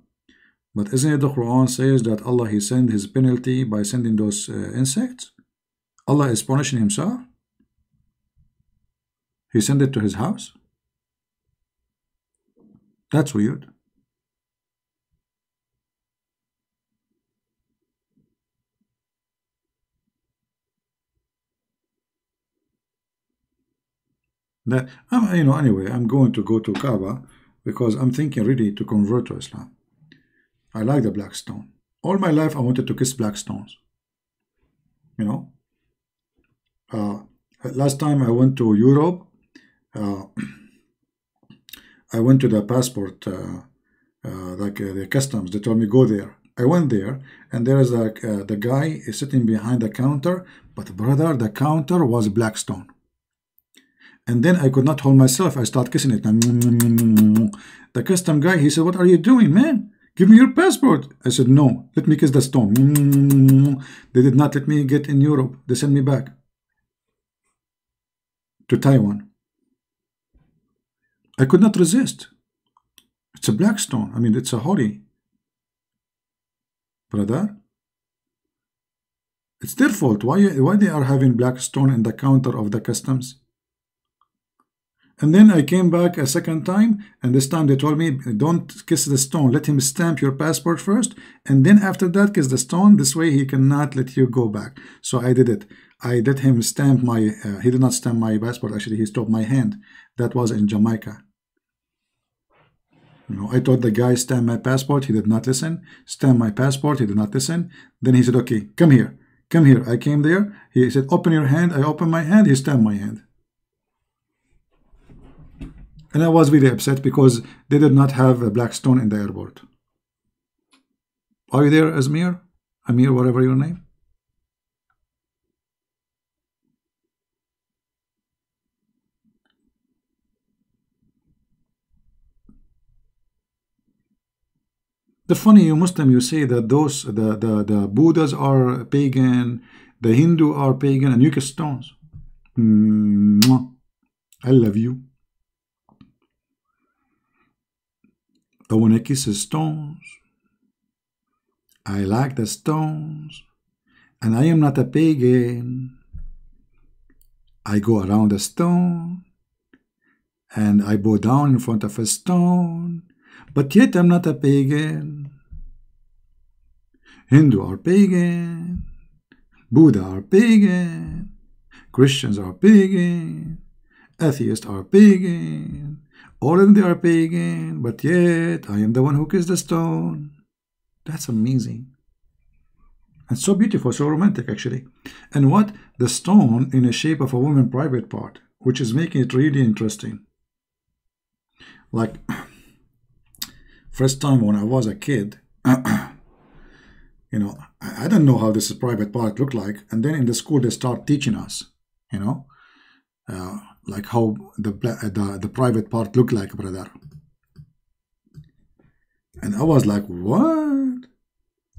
But isn't it the Quran says that Allah he sent his penalty by sending those insects? Allah is punishing himself. He sent it to his house? That's weird. That anyway, I'm going to go to Kaaba because I'm thinking really to convert to Islam. I like the black stone. All my life I wanted to kiss black stones. You know, last time I went to Europe, uh, I went to the passport, the customs. They told me go there. I went there, and there is the guy is sitting behind the counter. But brother, the counter was black stone. And then I could not hold myself. I start kissing it. The custom guy, he said, "What are you doing, man? Give me your passport." I said, "No, let me kiss the stone." They did not let me get in Europe. They sent me back to Taiwan. I could not resist. It's a black stone. I mean, it's a holy. Brother, it's their fault. Why they are having black stone in the counter of the customs? And then I came back a second time, and this time they told me, don't kiss the stone. Let him stamp your passport first, and then after that, kiss the stone. This way he cannot let you go back. So I did it. I let him stamp my, he did not stamp my passport. Actually, he stopped my hand. That was in Jamaica. I told the guy, stamp my passport. He did not listen. Stamp my passport. He did not listen. Then he said, okay, come here. Come here. I came there. He said, open your hand. I opened my hand. He stamped my hand. And I was really upset because they did not have a black stone in the airport. Are you there, Azmir? Amir, whatever your name? The funny, you Muslim, you say that those the Buddhas are pagan, the Hindu are pagan, and you kiss stones. I love you. I want to kiss the stones. I like the stones. And I am not a pagan. I go around a stone. And I bow down in front of a stone. But yet I'm not a pagan. Hindu are pagan. Buddha are pagan. Christians are pagan. Atheists are pagan. All of them are pagan, but yet I am the one who kissed the stone. That's amazing. And so beautiful, so romantic actually. And what? The stone in the shape of a woman's private part, which is making it really interesting. Like, first time when I was a kid, I didn't know how this private part looked like. And then in the school, they start teaching us, like how the private part looked like, brother. And I was like, what?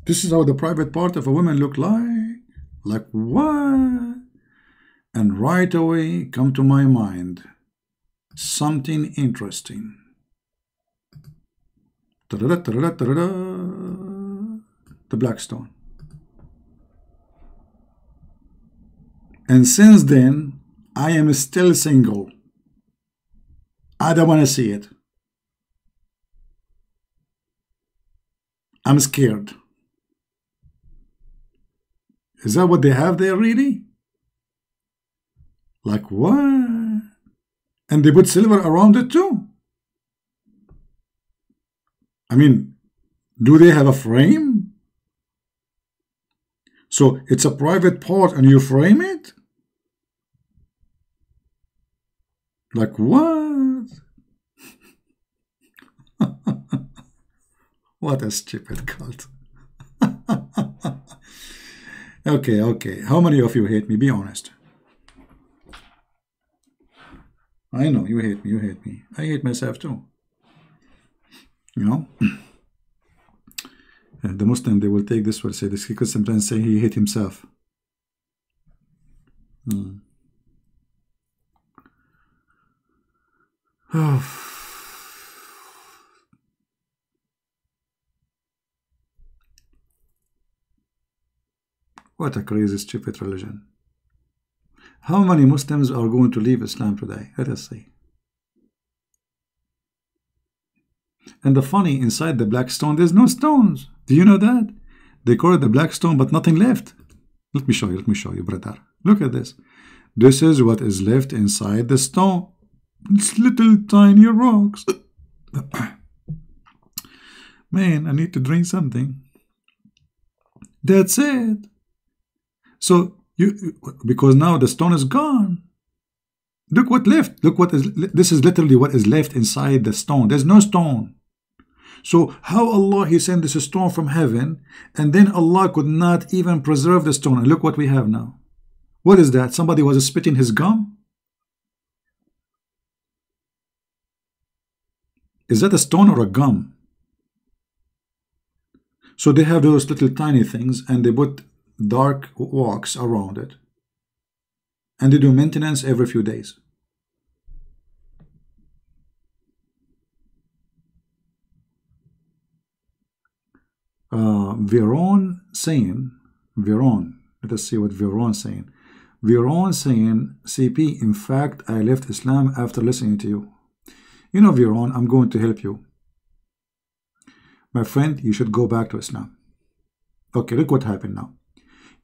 This is how the private part of a woman look like? Like what? And right away come to my mind something interesting. The black stone. And since then, I am still single. I don't want to see it. I'm scared. Is that what they have there, really? Like what? And they put silver around it too. I mean, do they have a frame? So it's a private part and you frame it? Like what? What a stupid cult. Okay. How many of you hate me? Be honest. I know, you hate me. I hate myself too. The Muslim, they will take this word, say this. He could sometimes say he hate himself. What a crazy, stupid religion. How many Muslims are going to leave Islam today? Let us see. And the funny, inside the black stone, there's no stones. Do you know that? They call it the black stone, but nothing left. Let me show you, brother. Look at this. This is what is left inside the stone. It's little tiny rocks. Man, I need to drink something. That's it. So, because now the stone is gone. Look what left. Look what is, this is literally what is left inside the stone. There's no stone. So how Allah, He sent this stone from heaven, and then Allah could not even preserve the stone. And look what we have now. What is that? Somebody was spitting his gum? Is that a stone or a gum? So they have those little tiny things, and they put dark wax around it. And they do maintenance every few days. Veron, let us see what Veron saying. Veron saying, CP, in fact, I left Islam after listening to you. You know, Veron, I'm going to help you. My friend, you should go back to Islam. Okay, look what happened now.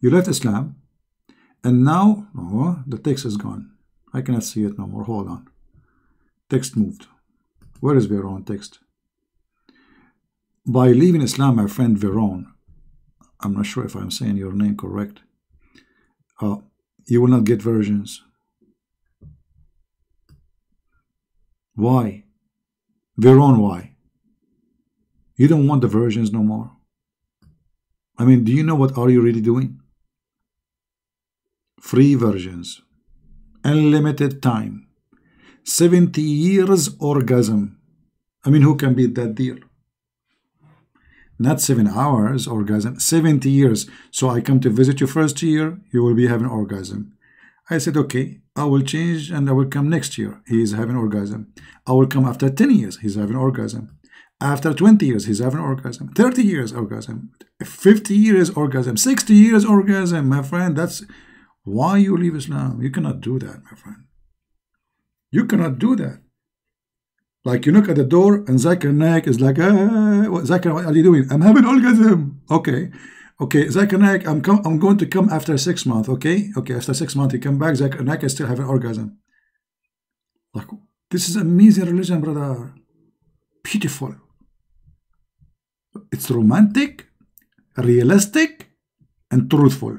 You left Islam, and now, oh, the text is gone. I cannot see it no more. Hold on. Text moved. Where is Veron text? By leaving Islam, my friend Veron, I'm not sure if I'm saying your name correct, you will not get versions. Why? Veron, why? You don't want the versions no more. I mean, do you know what are you really doing? Free versions, unlimited time, 70 years orgasm. I mean, who can beat that deal? Not 7 hours orgasm, 70 years. So I come to visit you first year, you will be having orgasm. I said, okay, I will change and I will come next year. He is having orgasm. I will come after 10 years. He's having orgasm. After 20 years, he's having orgasm. 30 years orgasm. 50 years orgasm. 60 years orgasm, my friend. That's why you leave Islam. You cannot do that, my friend. You cannot do that. Like you knock at the door and Zakir Naik is like, Zakir, what are you doing? I'm having orgasm. Okay. Okay, Zakir Naik, I'm going to come after 6 months. Okay. Okay, after 6 months you come back, Zakir Naik is still having orgasm. Like, this is amazing religion, brother. Beautiful. It's romantic, realistic, and truthful.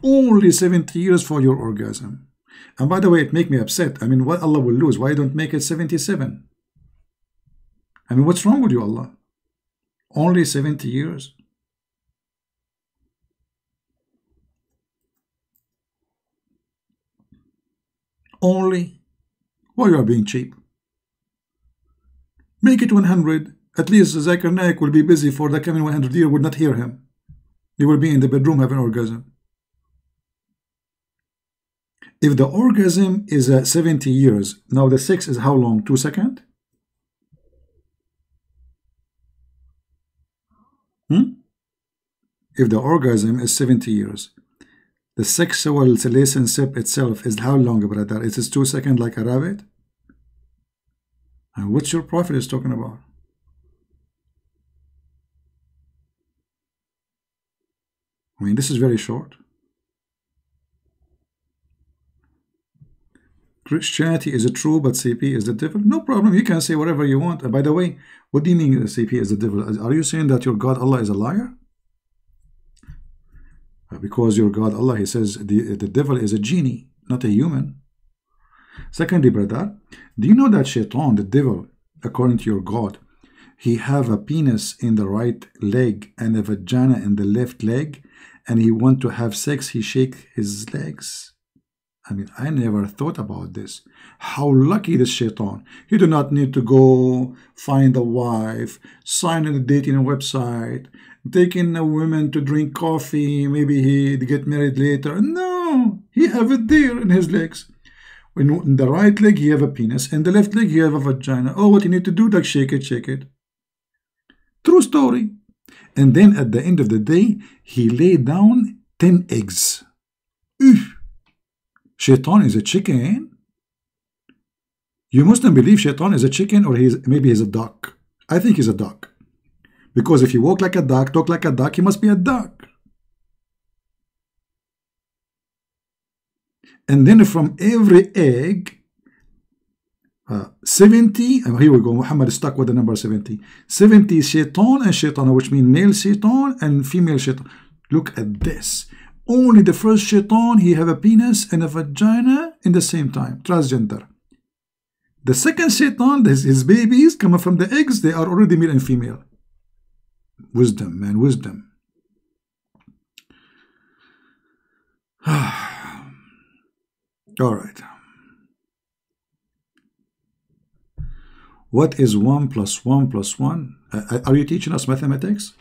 Only 70 years for your orgasm. And by the way, it makes me upset. I mean, what Allah will lose? Why don't make it 77? I mean, what's wrong with you, Allah? Only 70 years. Only? Why you are being cheap? Make it 100. At least Zakir Naik will be busy for the coming 100 years, would not hear him. He will be in the bedroom having orgasm. If the orgasm is 70 years, now the sex is how long? 2 seconds? If the orgasm is 70 years, the sexual relationship itself is how long, brother? It is 2 seconds like a rabbit? And what's your prophet is talking about? I mean, this is very short. Christianity is true, but CP is the devil. No problem. You can say whatever you want. And by the way, what do you mean CP is the devil? Are you saying that your God Allah is a liar? Because your God Allah, He says the devil is a genie, not a human. Secondly, brother, do you know that Shaitan, the devil, according to your God, he have a penis in the right leg and a vagina in the left leg, and he want to have sex, he shake his legs. I mean, I never thought about this. How lucky this Shaitan. He do not need to go find a wife, sign a dating website, taking a woman to drink coffee, maybe he get married later. No, he have it there in his legs. In the right leg, he have a penis. In the left leg, he have a vagina. Oh, what you need to do, like shake it, shake it. True story. And then at the end of the day, he laid down 10 eggs. Shaitan is a chicken? You mustn't believe Shaitan is a chicken, or maybe he's a duck. I think he's a duck. Because if you walk like a duck, talk like a duck, he must be a duck. And then from every egg, 70, and here we go, Muhammad is stuck with the number 70. 70 shaitan and shaitana, which mean male shaitan and female shaitan. Look at this. Only the first shaitan, he have a penis and a vagina in the same time, transgender. The second shaitan, his babies coming from the eggs, they are already male and female. Wisdom, man, wisdom. All right. What is 1 plus 1 plus 1? Are you teaching us mathematics?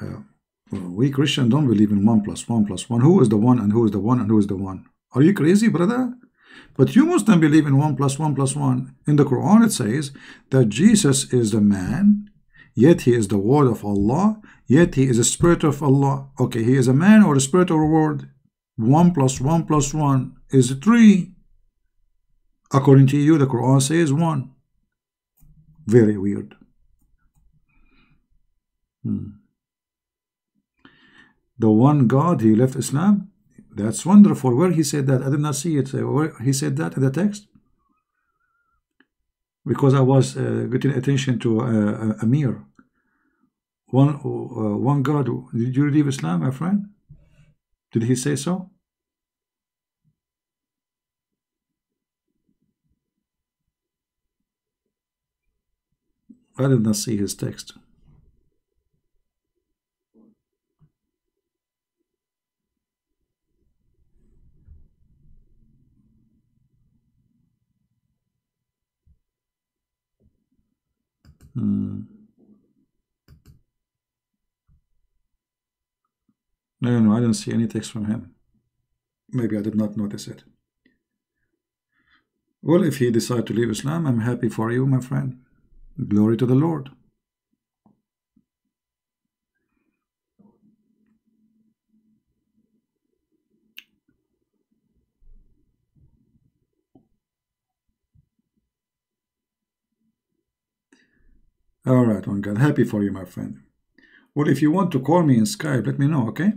Well, we Christians don't believe in 1 plus 1 plus 1. Who is the 1 and who is the 1 and who is the 1? Are you crazy, brother? But you Muslims believe in 1 plus 1 plus 1. In the Quran it says that Jesus is the man, yet he is the word of Allah, yet he is the spirit of Allah. Okay, he is a man or a spirit or a word? 1 plus 1 plus 1 is 3. According to you, the Quran says 1. Very weird. The one God, he left Islam? That's wonderful. Where he said that? I did not see it. Where he said that in the text? Because I was getting attention to Amir. One God. Did you leave Islam, my friend? Did he say so? I did not see his text. No, I didn't see any text from him. Maybe I did not notice it. Well, if he decided to leave Islam, I'm happy for you, my friend. Glory to the Lord. All right, one God. Happy for you, my friend. Well, if you want to call me in Skype, let me know, okay?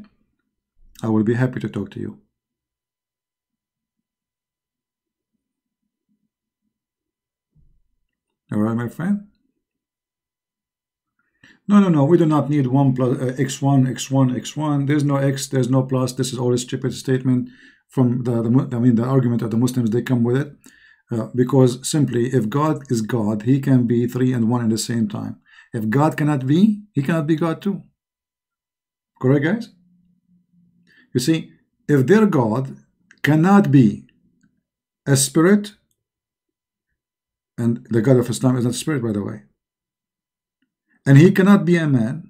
I will be happy to talk to you. All right, my friend? No. We do not need 1 plus x1, x1, x1. There's no x, there's no plus. This is all a stupid statement from the argument of the Muslims. They come with it. Because simply, if God is God, he can be 3 and 1 at the same time. If God cannot be, he cannot be God too. Correct, guys? You see, if their God cannot be a spirit, and the God of Islam is not spirit, by the way, and he cannot be a man,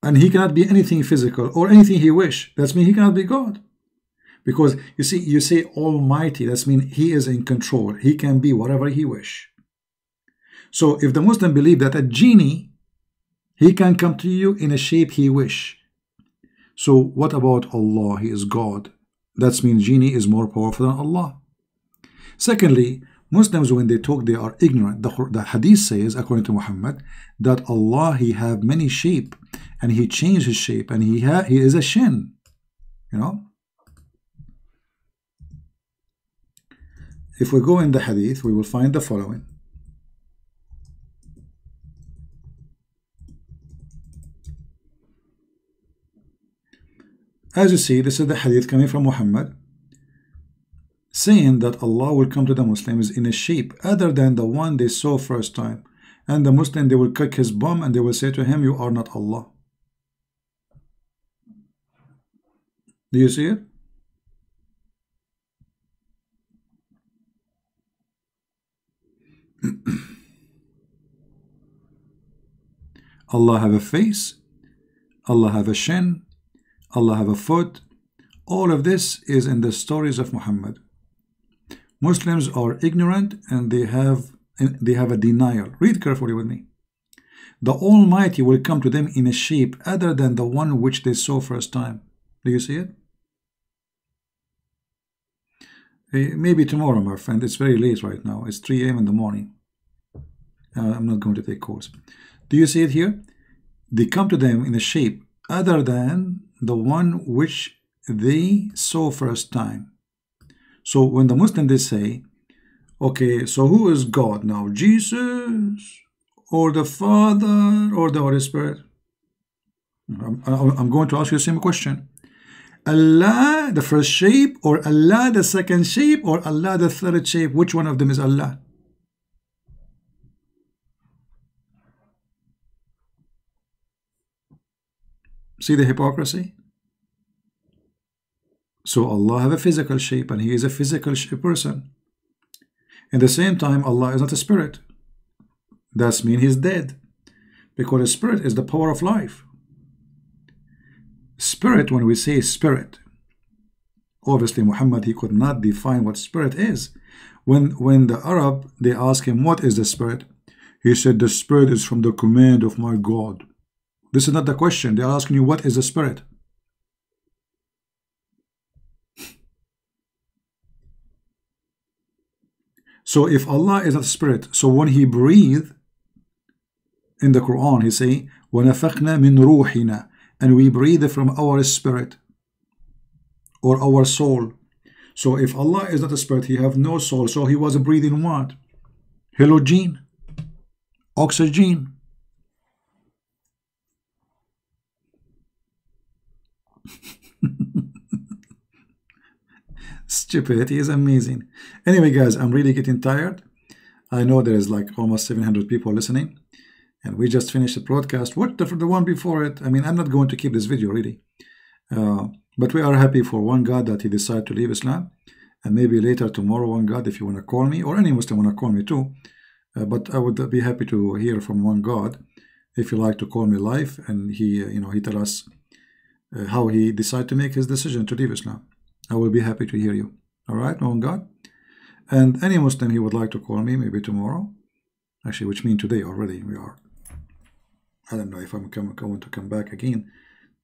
and he cannot be anything physical or anything he wish, that means he cannot be God. Because you say Almighty, that means he is in control. He can be whatever he wish. So if the Muslim believe that a genie, he can come to you in a shape he wish. So what about Allah? He is God. That means genie is more powerful than Allah. Secondly, Muslims, when they talk, they are ignorant. The hadith says, according to Muhammad, that Allah, he have many shape, and he changed his shape, and he is a shin. You know? If we go in the hadith, we will find the following. As you see, this is the hadith coming from Muhammad, saying that Allah will come to the Muslims in a shape other than the one they saw first time. And the Muslim, they will kick his bum and they will say to him, you are not Allah. Do you see it? Allah have a face, Allah have a shin, Allah have a foot. All of this is in the stories of Muhammad. Muslims are ignorant and they have a denial. Read carefully with me. The Almighty will come to them in a shape other than the one which they saw first time. Do you see it? Maybe tomorrow, my friend. It's very late right now. It's 3 a.m. in the morning. I'm not going to take calls. Do you see it here? They come to them in a shape other than the one which they saw first time. So when the Muslim, they say, okay, so who is God now? Jesus or the Father or the Holy Spirit? I'm going to ask you the same question. Allah the first shape, or Allah the second shape, or Allah the third shape? Which one of them is Allah? See the hypocrisy? So Allah have a physical shape, and He is a physical person. At the same time, Allah is not a spirit. That means He's dead, because a spirit is the power of life. Spirit, when we say spirit, obviously Muhammad, he could not define what spirit is. When the Arab, they ask him, what is the spirit? He said, the spirit is from the command of my God. This is not the question. They are asking you, what is the spirit? So if Allah is not a spirit, so when He breathed in the Quran, He say, وَنَفَخْنَا مِنْ رُوحِنَا, and we breathe from our spirit or our soul. So if Allah is not a spirit, He have no soul, so He was breathing what? Halogen, oxygen. Stupidity is amazing. Anyway, guys, I'm really getting tired. I know there is like almost 700 people listening, and we just finished the broadcast. What the one before it? I mean, I'm not going to keep this video really, but we are happy for one God that He decided to leave Islam, and maybe later tomorrow, one God, if you want to call me, or any Muslim want to call me too. But I would be happy to hear from one God if you like to call me live, and He, He tell us how He decided to make His decision to leave Islam. I will be happy to hear you. All right, one God. And any Muslim, he would like to call me maybe tomorrow. Actually, which means today already. We are. I don't know if I'm going to come back again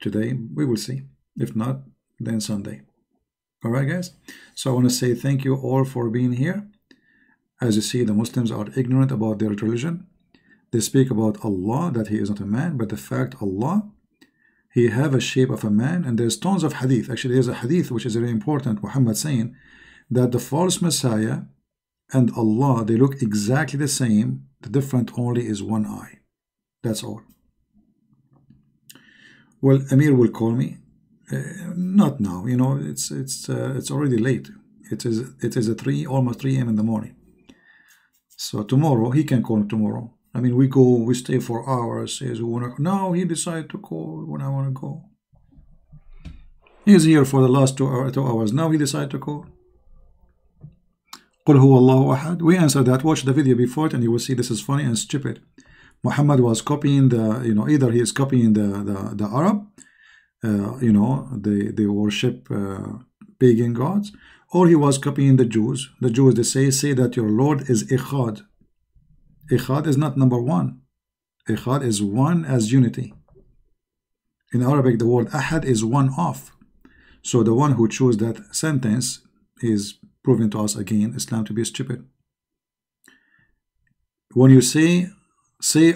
today. We will see. If not, then Sunday. All right, guys. So I want to say thank you all for being here. As you see, the Muslims are ignorant about their religion. They speak about Allah, that He is not a man, but the fact Allah, He have a shape of a man, and there's tons of hadith. Actually, there's a hadith which is very important, Muhammad saying that the false Messiah and Allah, they look exactly the same. The difference only is one eye. That's all. Well, Amir will call me. Not now. It's already late. It is almost 3 a.m. in the morning. So tomorrow he can call tomorrow. I mean, we stay for hours. Says we wanna. Now he decided to call when I want to go. He's here for the last 2 hours. Now he decided to call. قل هو الله أحد. We answered that. Watch the video before it, and you will see this is funny and stupid. Muhammad was copying the, either he is copying the Arab, they worship pagan gods, or he was copying the Jews. The Jews, they say that your Lord is Ikhad. Ikhad is not number one. Ikhad is one as unity. In Arabic, the word Ahad is one of. So the one who chose that sentence is proving to us again Islam to be stupid. When you say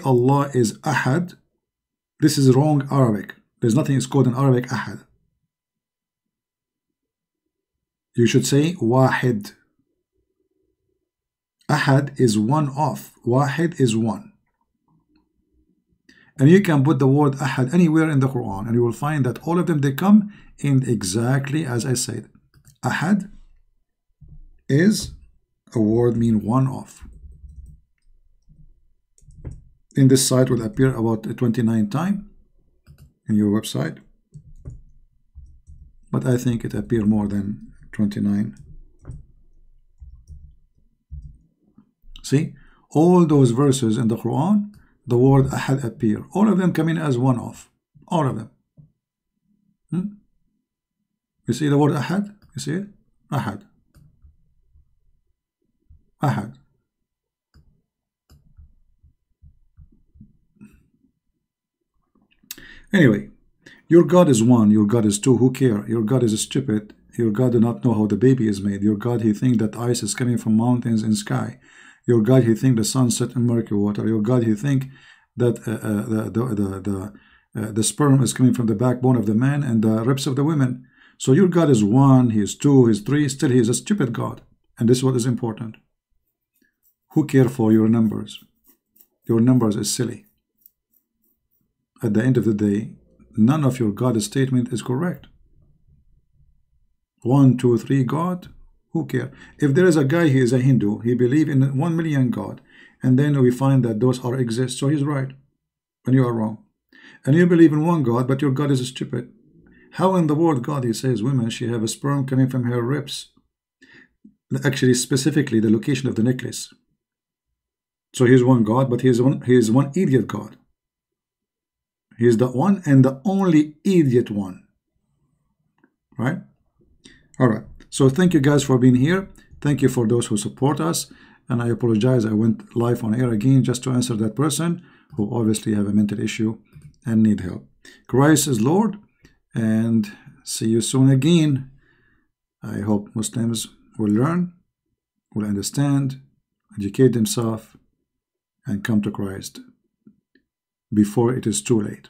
Allah is Ahad, this is wrong Arabic. There's nothing is called in Arabic Ahad. You should say Wahid. Ahad is one of. Wahid is one. And you can put the word Ahad anywhere in the Quran, and you will find that all of them, they come in exactly as I said. Ahad is a word mean one of. In this site will appear about 29 times in your website, but I think it appear more than 29. See, all those verses in the Quran, the word Ahad appear. All of them come in as one of. All of them. You see the word Ahad? You see it? Ahad. Ahad. Anyway, your God is one, your God is two, who care? Your God is stupid. Your God do not know how the baby is made. Your God, he think that ice is coming from mountains and sky. Your God, he think the sun set in murky water. Your God, he think that the sperm is coming from the backbone of the man and the ribs of the women. So your God is one, he is two, he is three, still he is a stupid God. And this is what is important. Who care for your numbers? Your numbers is silly. At the end of the day, none of your God statement is correct. 1, 2, 3 God, who care? If there is a guy, he is a Hindu, he believe in 1 million God, and then we find that those are exist, so he's right, and you are wrong. And you believe in one God, but your God is stupid. How in the world God, he says, women, she have a sperm coming from her ribs? Actually, specifically, the location of the necklace. So he's one God, but he is one idiot God. He is the one and the only idiot one. Right? All right. So thank you guys for being here. Thank you for those who support us. And I apologize, I went live on air again just to answer that person who obviously have a mental issue and need help. Christ is Lord, and see you soon again. I hope Muslims will learn, will understand, educate themselves, and come to Christ before it is too late.